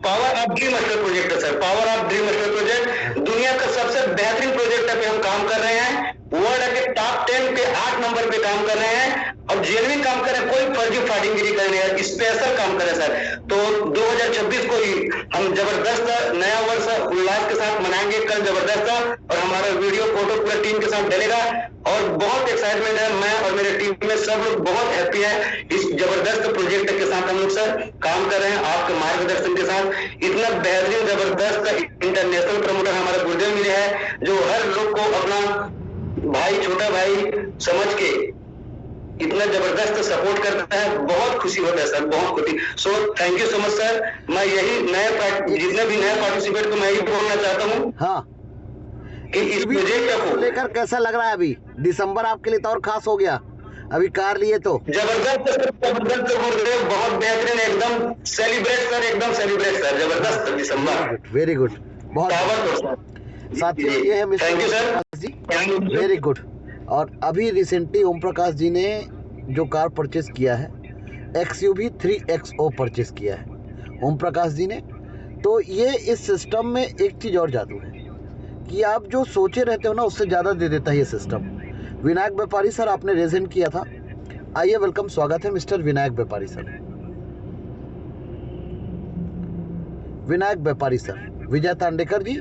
power of dream master project है sir, power of dream master project दुनिया का सबसे बेहतरीन प्रोजेक्ट पे हम काम कर रहे हैं। वर्ल्ड के टॉप 10 के 8 नंबर पे काम कर रहे हैं और जेन्युइन काम कर रहे हैं, कोई फर्जी फाइटिंगगिरी कर रहे हैं, स्पेशल काम कर रहे हैं सर। तो 2026 को ही हम जबरदस्त नया वर्ष उल्लास के साथ मनाएंगे। कल जबरदस्त और हमारा वीडियो फोटो पूरा टीम के साथ डलेगा और बहुत एक्साइटमेंट है। मैं और मेरे टीम में सब लोग बहुत हैप्पी है इस जबरदस्त प्रोजेक्ट के साथ हम लोग सर काम कर रहे हैं आपके मार्गदर्शन के साथ। इतना बेहतरीन जबरदस्त इंटरनेशनल प्रमोटर हमारे गुरुदेव मिले हैं जो हर लोग को अपना भाई, छोटा भाई समझ के इतना जबरदस्त सपोर्ट करता है। बहुत खुशी होता है सर, बहुत खुशी। सो thank you so much sir. मैं यही जितने भी नए पार्टिसिपेट को मैं यही बोलना चाहता हूँ हाँ कि इस प्रोजेक्ट को लेकर कैसा लग रहा है? अभी दिसंबर आपके लिए तो और खास हो गया, अभी कार लिए तो जबरदस्त गुरुदेव, बहुत बेहतरीन, एकदम सेलिब्रेट सर, एकदम सेलिब्रेट सर, जबरदस्त दिसंबर। वेरी गुड, बहुत साथियों ये है मिस्टर थैंक यू सर जी, वेरी गुड। और अभी रिसेंटली ओम प्रकाश जी ने जो कार परचेज किया है XUV 3XO परचेस किया है ओम प्रकाश जी ने। तो ये इस सिस्टम में एक चीज़ और जादू है कि आप जो सोचे रहते हो ना उससे ज़्यादा दे देता है ये सिस्टम। विनायक व्यापारी सर आपने रेज हैंड किया था, आइए वेलकम, स्वागत है मिस्टर विनायक व्यापारी सर। विनायक व्यापारी सर, विजय तांडेकर जी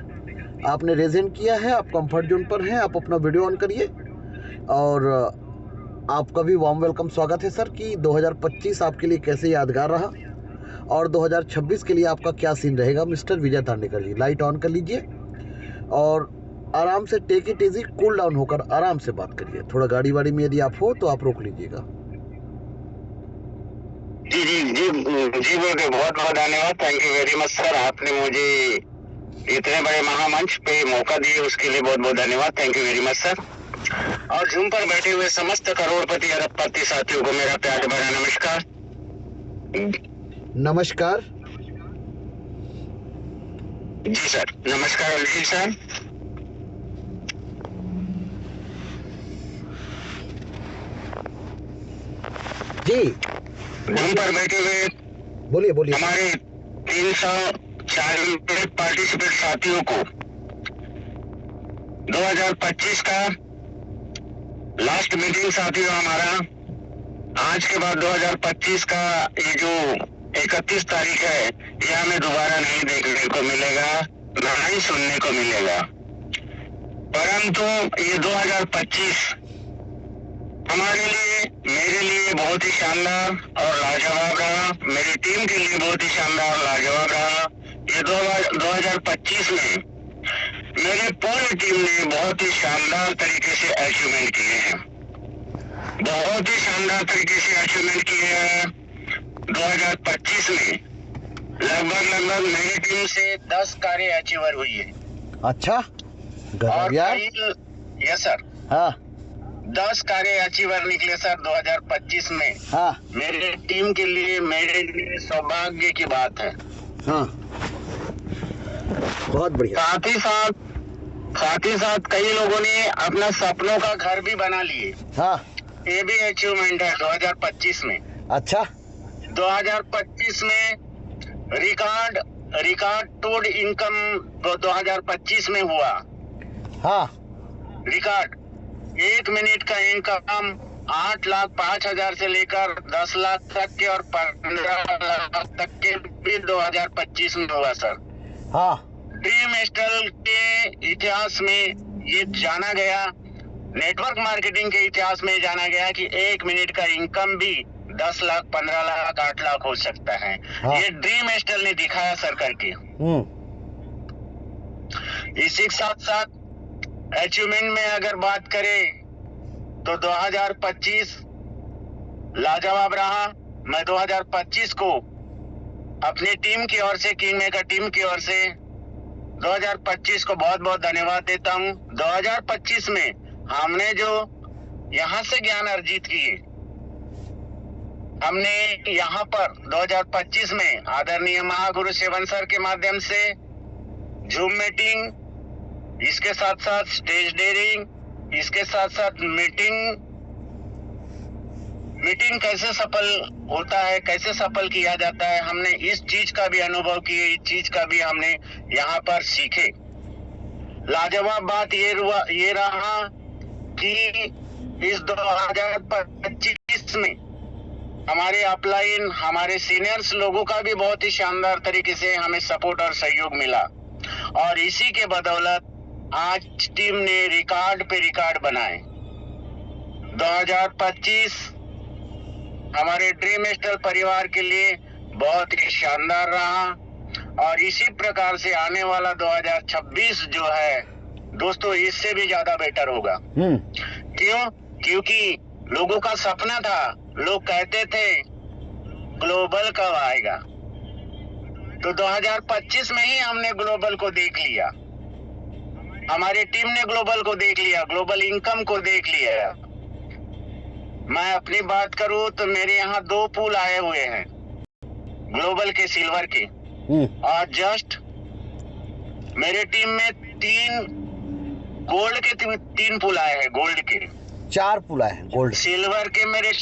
आपने रेज हैंड किया है, आप कंफर्ट जोन पर हैं, आप अपना वीडियो ऑन करिए और आपका भी वार्म वेलकम स्वागत है सर कि 2025 आपके लिए कैसे यादगार रहा और 2026 के लिए आपका क्या सीन रहेगा mister Vijay Tandekar ji. Light on कर लीजिए और आराम से take it easy, cool down होकर आराम से बात करिए। थोड़ा गाड़ी वाड़ी में यदि आप हो तो आप रोक लीजिएगा। जी जी जी जी बोल के बहुत बहुत धन्यवाद, thank you very much sir. आपने मुझे इतने बड़े महामंच पे मौका दिए उसके लिए बहुत बहुत धन्यवाद, thank you very much sir. और जूम पर बैठे हुए समस्त करोड़पति अरबपति साथियों को मेरा प्यार भरा नमस्कार। नमस्कार जी सर, नमस्कार अभिषेक सर। जी जूम पर बैठे हुए बोलिए बोलिए। हमारे 304 पार्टिसिपेंट साथियों को 2025 का लास्ट मीटिंग साथियों हमारा। आज के बाद 2025 का ये जो 31 तारीख है ये हमें दोबारा नहीं देखने को मिलेगा, ना ही सुनने को मिलेगा। परंतु ये 2025 हमारे लिए, मेरे लिए बहुत ही शानदार और लाजवाब रहा, मेरी टीम के लिए बहुत ही शानदार और लाजवाब रहा। ये 2025 में मेरे पूरी टीम ने बहुत ही शानदार तरीके से अचीवमेंट किए हैं, बहुत ही शानदार तरीके से अचीवमेंट किए हैं। 2025 में लगभग मेरी टीम से 10 कारें अचीवर हुई है। अच्छा और यार। यस सर, हाँ 10 कारें अचीवर निकले सर 2025 में। हाँ मेरे टीम के लिए, मेरे लिए सौभाग्य की बात है। हाँ बहुत बढ़िया। साथ ही साथ कई लोगों ने अपना सपनों का घर भी बना लिए, हाँ ये भी अचीवमेंट है 2025 में। अच्छा 2025 में रिकॉर्ड तोड़ इनकम 2025 में हुआ। हाँ रिकॉर्ड 1 मिनट का इनकम 8,05,000 से लेकर 10 लाख तक के और 15 लाख तक के भी 2025 में हुआ सर। हाँ ड्रीम स्टल के इतिहास में ये जाना गया, नेटवर्क मार्केटिंग के इतिहास में जाना गया कि 1 मिनट का इनकम भी 10 लाख, 15 लाख, 8 लाख हो सकता है। हाँ। ये ड्रीम स्टल ने दिखाया सर करके। इसी के साथ साथ अचीवमेंट में अगर बात करें तो 2025 लाजवाब रहा। मैं 2025 को अपनी टीम की ओर से, किंग मेकर टीम की ओर से 2025 को बहुत बहुत धन्यवाद देता हूं। 2025 में हमने जो यहां से ज्ञान अर्जित किए, हमने यहाँ पर 2025 में आदरणीय महागुरु सेवन सर के माध्यम से जूम मीटिंग, इसके साथ साथ स्टेज डेयरिंग, इसके साथ साथ मीटिंग कैसे सफल होता है, कैसे सफल किया जाता है, हमने इस चीज का भी अनुभव किए, इस चीज का भी हमने यहाँ पर सीखे। लाजवाब बात ये रहा कि इस 2025 में हमारे अपलाइन, हमारे सीनियर्स लोगों का भी बहुत ही शानदार तरीके से हमें सपोर्ट और सहयोग मिला और इसी के बदौलत आज टीम ने रिकॉर्ड पे रिकॉर्ड बनाए। 2025 हमारे ड्रीम स्टल परिवार के लिए बहुत ही शानदार रहा और इसी प्रकार से आने वाला 2026 जो है दोस्तों इससे भी ज्यादा बेटर होगा। क्यों? क्योंकि लोगों का सपना था, लोग कहते थे ग्लोबल कब आएगा, तो 2025 में ही हमने ग्लोबल को देख लिया, हमारी टीम ने ग्लोबल को देख लिया, ग्लोबल इनकम को देख लिया। मैं अपनी बात करूं तो मेरे यहाँ 2 पूल आए हुए हैं ग्लोबल के, सिल्वर के, और जस्ट मेरे टीम में 3 गोल्ड के 3 पूल आए हैं, गोल्ड के 4 पूल आए हैं, गोल्ड सिल्वर के मेरे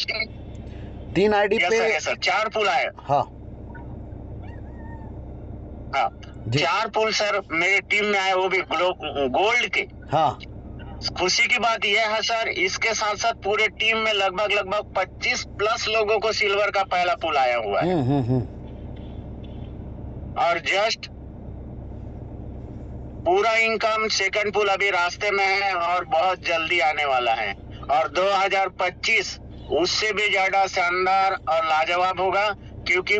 3 आईडी पे यस सर 4 पुल आए। हाँ हाँ जी। 4 पुल सर मेरी टीम में आए, वो भी गोल्ड के। हाँ खुशी की बात यह है सर, इसके साथ साथ पूरे टीम में लगभग 25 प्लस लोगों को सिल्वर का पहला पुल आया हुआ है। और जस्ट पूरा इनकम सेकंड पुल अभी रास्ते में है और बहुत जल्दी आने वाला है। और 2025 उससे भी ज्यादा शानदार और लाजवाब होगा, क्योंकि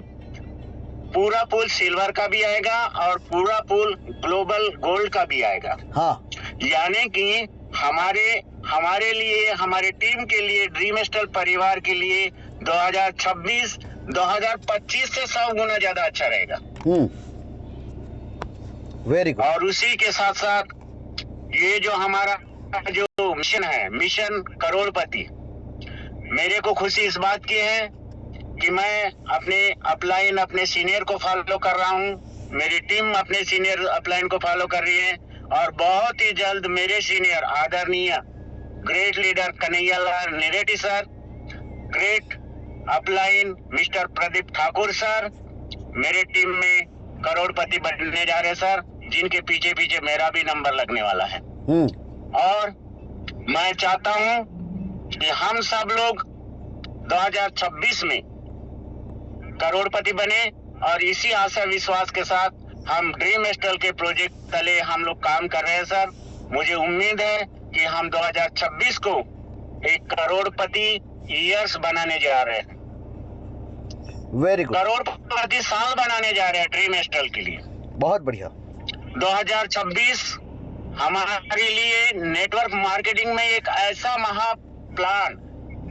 पूरा पुल सिल्वर का भी आएगा और पूरा पुल ग्लोबल गोल्ड का भी आएगा। हाँ यानी कि हमारे लिए, हमारे टीम के लिए, ड्रीम स्टाइल परिवार के लिए 2026 2025 से 100 गुना ज्यादा अच्छा रहेगा। Very good. और उसी के साथ साथ ये जो हमारा जो मिशन है, मिशन करोड़पति, मेरे को खुशी इस बात की है कि मैं अपने अपलाइन, अपने सीनियर को फॉलो कर रहा हूँ, मेरी टीम अपने सीनियर अपलाइन को फॉलो कर रही है। और बहुत ही जल्द मेरे सीनियर आदरणीय great leader Kanhaiyalal Nireti sir, great upline mister Pradeep Thakur sir मेरे टीम में करोड़पति बनने जा रहे सर, जिनके पीछे पीछे मेरा भी नंबर लगने वाला है। और मैं चाहता हूं कि हम सब लोग 2026 में करोड़पति बने, और इसी आशा विश्वास के साथ हम ड्रीम स्टाइल के प्रोजेक्ट तले हम लोग काम कर रहे हैं सर। मुझे उम्मीद है कि हम 2026 को एक करोड़पति ईयर्स बनाने जा रहे हैं। Very good. करोड़पति साल बनाने जा रहे हैं ड्रीम स्टाइल के लिए। बहुत बढ़िया। 2026 हमारे लिए नेटवर्क मार्केटिंग में एक ऐसा महा प्लान,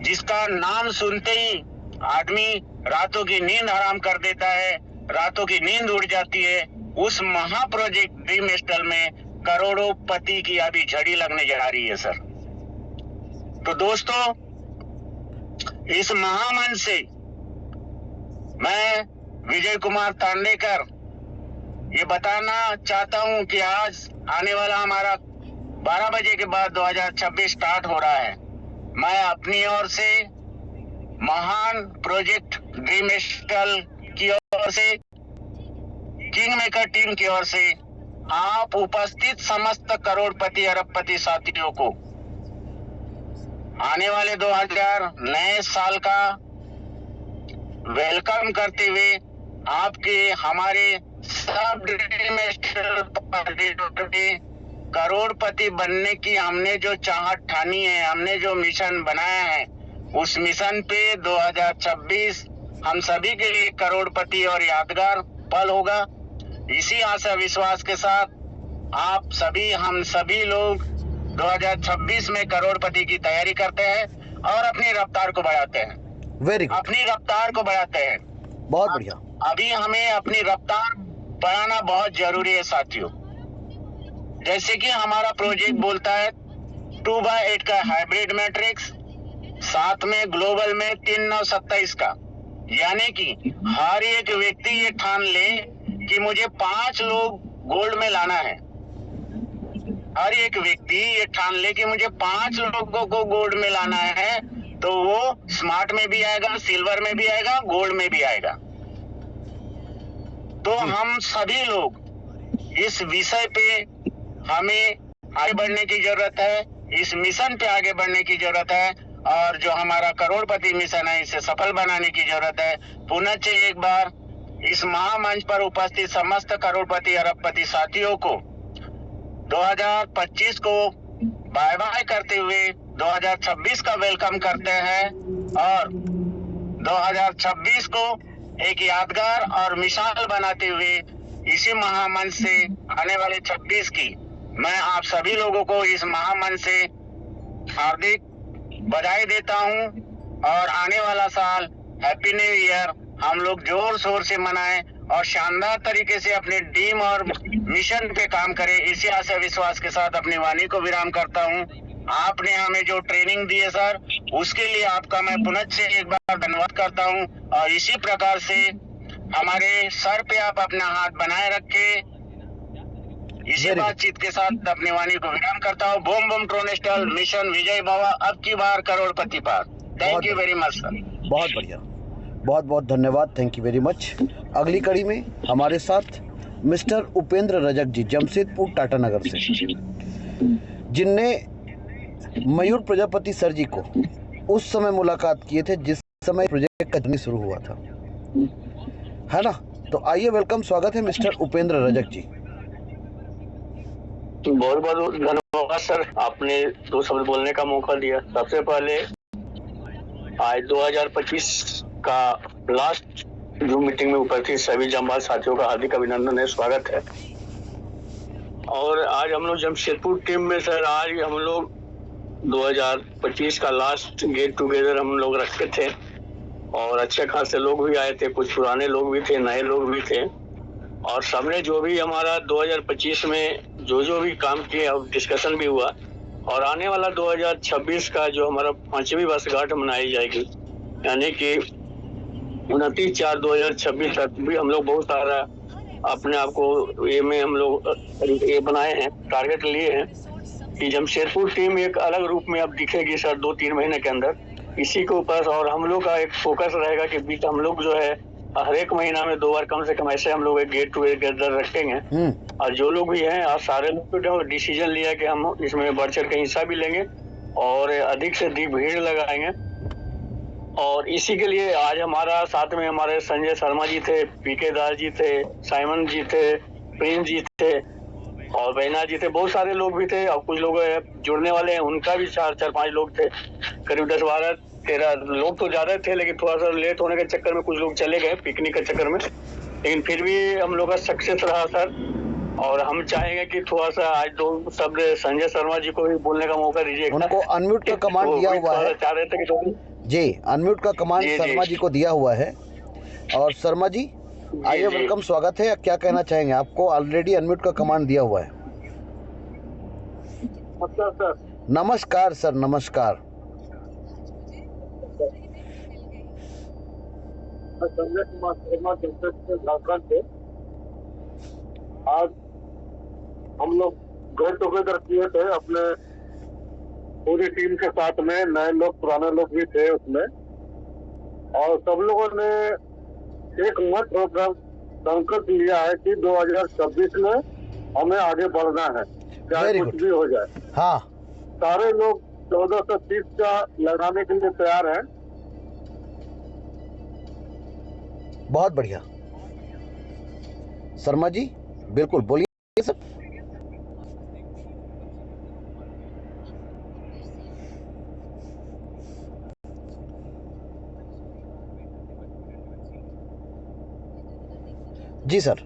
जिसका नाम सुनते ही आदमी रातों की नींद हराम कर देता है, रातों की नींद उड़ जाती है, उस महा प्रोजेक्ट ड्रीम स्टाइल में करोड़ोपति की अभी झड़ी लगने जा रही है सर। तो दोस्तों, इस महामंच से मैं विजय कुमार तांडेकर ये बताना चाहता हूं कि आज आने वाला हमारा 12 बजे के बाद 2026 स्टार्ट हो रहा है। मैं अपनी ओर से महान प्रोजेक्ट ड्रीम स्टाइल की ओर से, किंग मेकर टीम की ओर से, आप उपस्थित समस्त करोड़पति अरबपति साथियों को आने वाले 2000 नए साल का वेलकम करते हुए, आपके हमारे सब ड्रीम स्टाइल करोड़पति बनने की हमने जो चाहत ठानी है, हमने जो मिशन बनाया है, उस मिशन पे 2026 हम सभी के लिए करोड़पति और यादगार पल होगा। इसी आशा विश्वास के साथ आप सभी, हम सभी लोग 2026 में करोड़पति की तैयारी करते हैं और अपनी रफ्तार को बढ़ाते हैं। Very good. अपनी रफ्तार को बढ़ाते हैं। बहुत बढ़िया। अभी हमें अपनी रफ्तार बढ़ाना बहुत जरूरी है साथियों। जैसे कि हमारा प्रोजेक्ट बोलता है 2/8 का हाइब्रिड मैट्रिक्स, साथ में ग्लोबल में 3/9/27 का, यानी कि हर एक व्यक्ति ये ठान ले कि मुझे 5 लोग गोल्ड में लाना है। हर एक व्यक्ति ये ठान ले कि मुझे 5 लोगों को गोल्ड में लाना है, तो वो स्मार्ट में भी आएगा, सिल्वर में भी आएगा, गोल्ड में भी आएगा। तो हम सभी लोग इस विषय पे हमें आगे बढ़ने की जरूरत है, इस मिशन पे आगे बढ़ने की जरूरत है, और जो हमारा करोड़पति मिशन है इसे सफल बनाने की जरूरत है। पुनः एक बार इस महामंच पर उपस्थित समस्त करोड़पति अरबपति साथियों को 2025 को बाय बाय करते हुए 2026 का वेलकम करते हैं, और 2026 को एक यादगार और मिसाल बनाते हुए इसी महामंच से आने वाले 26 की मैं आप सभी लोगों को इस महामंच से हार्दिक बधाई देता हूं, और आने वाला साल हैप्पी न्यू ईयर हम लोग जोर शोर से मनाएं और शानदार तरीके से अपने टीम और मिशन पे काम करें। इसी आशा विश्वास के साथ अपनी वाणी को विराम करता हूं। आपने हमें जो ट्रेनिंग दी है सर, उसके लिए आपका मैं पुनः से एक बार धन्यवाद करता हूं, और इसी प्रकार से हमारे सर पे आप अपना हाथ बनाए रखे। इसी बातचीत के साथ अपनी वाणी को विराम करता हूँ। बूम बूम ट्रोनेस्टल मिशन विजय भवा, अब की बार करोड़पति पार। Thank you very much sir. बहुत बढ़िया, बहुत बहुत धन्यवाद, थैंक यू वेरी मच। अगली कड़ी में हमारे साथ मिस्टर उपेंद्र रजक जी, जमशेदपुर टाटा नगर से, जिनने मयूर प्रजापति सर जी को उस समय मुलाकात किए थे जिस समय प्रोजेक्ट का जर्नी शुरू हुआ था, है ना? तो आइए, वेलकम, स्वागत है मिस्टर उपेंद्र रजक जी। बहुत बहुत धन्यवाद सर, आपने 2 शब्द बोलने का मौका दिया। सबसे पहले आज 2025 का लास्ट जूम मीटिंग में उपस्थित सभी जमवाल साथियों का हार्दिक अभिनंदन है, स्वागत है। और आज हम लोग जमशेदपुर टीम में सर, आज हम लोग 2025 का लास्ट गेट टुगेदर हम लोग रखे थे और अच्छे खासे लोग भी आए थे, कुछ पुराने लोग भी थे, नए लोग भी थे, और सबने जो भी हमारा 2025 में जो भी काम किए अब डिस्कशन भी हुआ। और आने वाला 2026 का जो हमारा 5वीं वर्षगांठ मनाई जाएगी, यानी कि 29/4/2026 तक भी हम लोग बहुत सारा अपने आप को ये में हम लोग ये बनाए हैं, टारगेट लिए हैं कि जमशेदपुर टीम एक अलग रूप में अब दिखेगी सर 2-3 महीने के अंदर, इसी के ऊपर। और हम लोग का एक फोकस रहेगा कि बीच हम लोग जो है हर एक महीना में 2 बार कम से कम ऐसे हम लोग एक गेट टुगेदर रखेंगे। और जो लोग भी हैं, और सारे लोग तो डिसीजन लिया कि हम इसमें बढ़ चढ़ के हिस्सा भी लेंगे और अधिक से अधिक भीड़ लगाएंगे। और इसी के लिए आज हमारा साथ में हमारे संजय शर्मा जी थे, पीके दास जी थे, साइमन जी थे, प्रिंस जी थे और बैना जी थे, बहुत सारे लोग भी थे। और कुछ लोग जुड़ने वाले हैं, उनका भी 4-5 लोग थे, करीब 10-12-13 लोग तो ज्यादा थे, लेकिन थोड़ा सा लेट होने के चक्कर में कुछ लोग चले गए पिकनिक के चक्कर में, लेकिन फिर भी हम लोग का सक्सेस रहा सर। और हम चाहेंगे कि थोड़ा सा आज 2 शब्द संजय शर्मा जी को भी बोलने का मौका दीजिए। उनको अनम्यूट का कमांड दिया हुआ है, चाह रहे थे कि जी, अनम्यूट का कमांड शर्मा जी को दिया हुआ है। और शर्मा जी आइए, वेलकम, स्वागत है। क्या कहना चाहेंगे? आपको ऑलरेडी अनम्यूट का कमांड दिया हुआ है। नमस्कार सर, नमस्कार। संजय कुमार शर्मा झारखंड से। आज हम लोग गेट टुगेदर किए थे अपने पूरी टीम के साथ में, नए लोग पुराने लोग भी थे उसमें, और सब लोगों ने एक मत होकर संकल्प लिया है कि 2026 में हमें आगे बढ़ना है, चाहे कुछ भी हो जाए। हाँ, सारे लोग 1430 का लड़ाने के लिए तैयार हैं। बहुत बढ़िया शर्मा जी, बिल्कुल बोलिए सर। जी सर।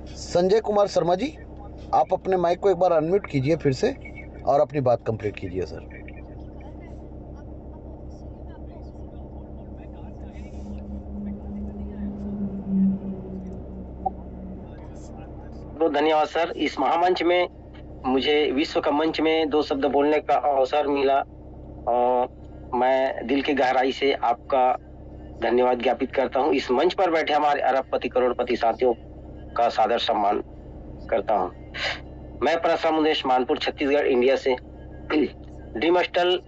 संजय कुमार शर्मा जी, आप अपने माइक को एक बार अनम्यूट कीजिए फिर से और अपनी बात कंप्लीट कीजिए सर। बहुत धन्यवाद सर। इस महामंच में मुझे विश्व का मंच में 2 शब्द बोलने का अवसर मिला और मैं दिल की गहराई से आपका धन्यवाद ज्ञापित करता हूं। इस मंच पर बैठे हमारे अरबपति करोड़पति साथियों का सादर सम्मान करता हूं। मैं परशुराम मुंदेश, मानपुर, छत्तीसगढ़, इंडिया से। ड्रीम हॉस्टल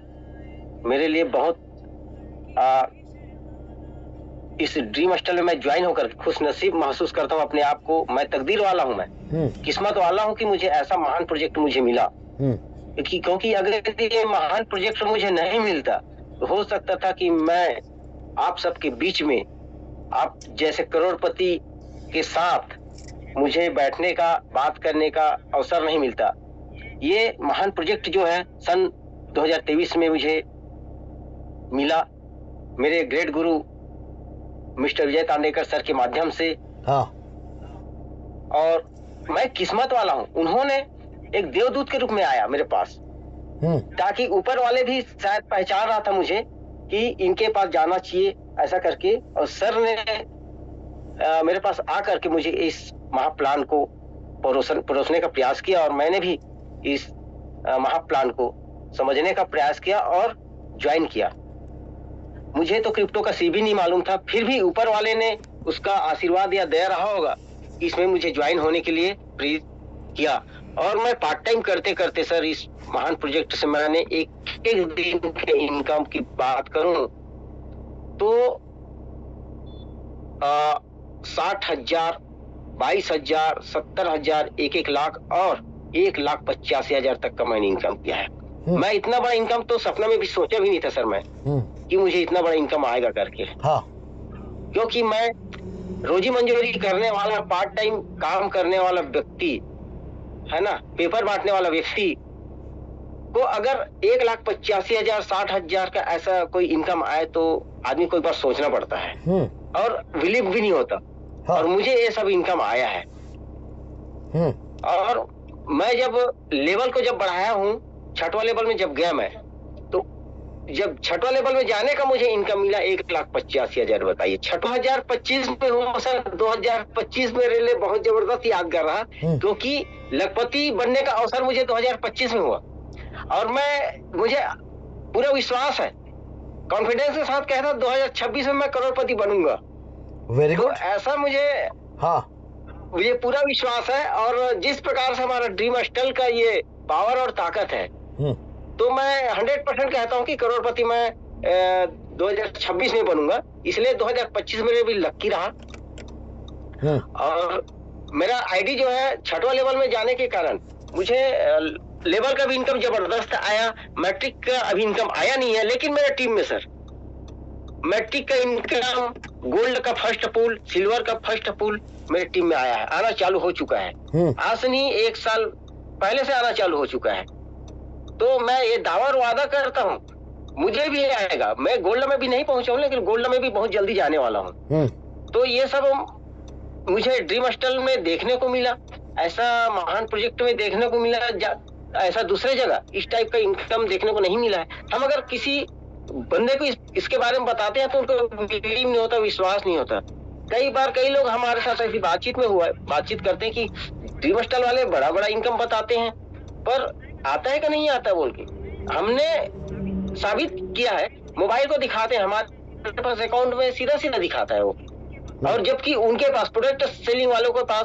मेरे लिए बहुत इस ड्रीम हॉस्टल में मैं ज्वाइन होकर खुश नसीब महसूस करता हूं अपने आप को। मैं तकदीर वाला हूं, मैं किस्मत वाला हूं कि मुझे ऐसा महान प्रोजेक्ट मुझे मिला। क्योंकि अगर ये महान प्रोजेक्ट मुझे नहीं मिलता तो हो सकता था कि मैं आप सबके बीच में आप जैसे करोड़पति के साथ मुझे बैठने का, बात करने का अवसर नहीं मिलता। ये महान प्रोजेक्ट जो है सन 2023 में मुझे मिला, मेरे ग्रेट गुरु मिस्टर विजय तांडेकर सर के माध्यम से। हाँ। और मैं किस्मत वाला हूं, उन्होंने एक देवदूत के रूप में आया मेरे पास, ताकि ऊपर वाले भी शायद पहचान रहा था मुझे कि इनके पास जाना चाहिए ऐसा करके। और सर ने मेरे पास आकर के मुझे इस महाप्लान को परोसने का प्रयास किया और मैंने भी इस महाप्लान को समझने का प्रयास किया और ज्वाइन किया। मुझे तो क्रिप्टो का सी भी नहीं मालूम था, फिर भी ऊपर वाले ने उसका आशीर्वाद या दया रहा होगा, इसमें मुझे ज्वाइन होने के लिए प्रेरित किया। और मैं पार्ट टाइम करते करते सर इस महान प्रोजेक्ट से मैंने एक दिन के इनकम की बात करूं तो 60,000, 22,000, 70,000, 1 लाख और 1,85,000 तक का मैंने इनकम किया है। मैं इतना बड़ा इनकम तो सपना में भी सोचा भी नहीं था सर मैं कि मुझे इतना बड़ा इनकम आएगा करके। हाँ। क्योंकि मैं रोजी मंजूरी करने वाला, पार्ट टाइम काम करने वाला व्यक्ति है ना, पेपर बांटने वाला व्यक्ति को अगर 1,85,000, 60,000 का ऐसा कोई इनकम आए तो आदमी को एक बार सोचना पड़ता है और बिलीव भी नहीं होता। हाँ। और मुझे ये सब इनकम आया है। और मैं जब लेवल को जब बढ़ाया हूँ, छठवां लेवल में जब गया मैं, तो जब छठवां लेवल में जाने का मुझे इनकम मिला 1,85,000। बताइए 2025 में हुआ सर। 2025 मेरे लिए बहुत जबरदस्त यादगार रहा क्योंकि लखपति बनने का अवसर मुझे 2025 में हुआ और मुझे पूरा विश्वास है, कॉन्फिडेंस के साथ कहता 2026 में मैं करोड़पति बनूंगा। Very good. तो ऐसा मुझे पूरा विश्वास है। और जिस प्रकार से हमारा ड्रीम स्टल का ये पावर और ताकत है तो मैं 100% कहता हूँ कि करोड़पति मैं 2026 में बनूंगा। इसलिए 2025 मेरे भी लक्की रहा। और मेरा आईडी जो है छठवां लेवल में जाने के कारण मुझे लेवल का भी इनकम जबरदस्त आया। मैट्रिक का अभी इनकम आया नहीं है, लेकिन मेरे टीम में सर मैट्रिक का इनकम, गोल्ड का फर्स्ट पूल, सिल्वर का फर्स्ट पूल मेरे टीम में आया है, आना चालू हो चुका है। आज से नहीं 1 साल पहले से आना चालू हो चुका है। तो मैं ये दावा और वादा करता हूँ मुझे भी आएगा। मैं गोल्ड में भी नहीं पहुंचा हूँ, लेकिन गोल्ड में भी बहुत जल्दी जाने वाला हूँ। तो ये सब मुझे ड्रीम स्टल में देखने को मिला, ऐसा महान प्रोजेक्ट में देखने को मिला। ऐसा दूसरे जगह इस टाइप का इनकम देखने को नहीं मिला है। हम अगर किसी बंदे को इसके बारे में बताते हैं तो उनको बिलीव नहीं होता, विश्वास नहीं होता। कई बार कई लोग हमारे साथ ऐसी बातचीत करते हैं कि ड्रीम स्टल वाले बड़ा बड़ा इनकम बताते हैं, पर आता है कि नहीं आता बोल के। हमने साबित किया है, मोबाइल को दिखाते हैं, हमारे पास अकाउंट में सीधा सीधा दिखाता है वो। और जबकि उनके पास, प्रोडक्ट सेलिंग वालों के पास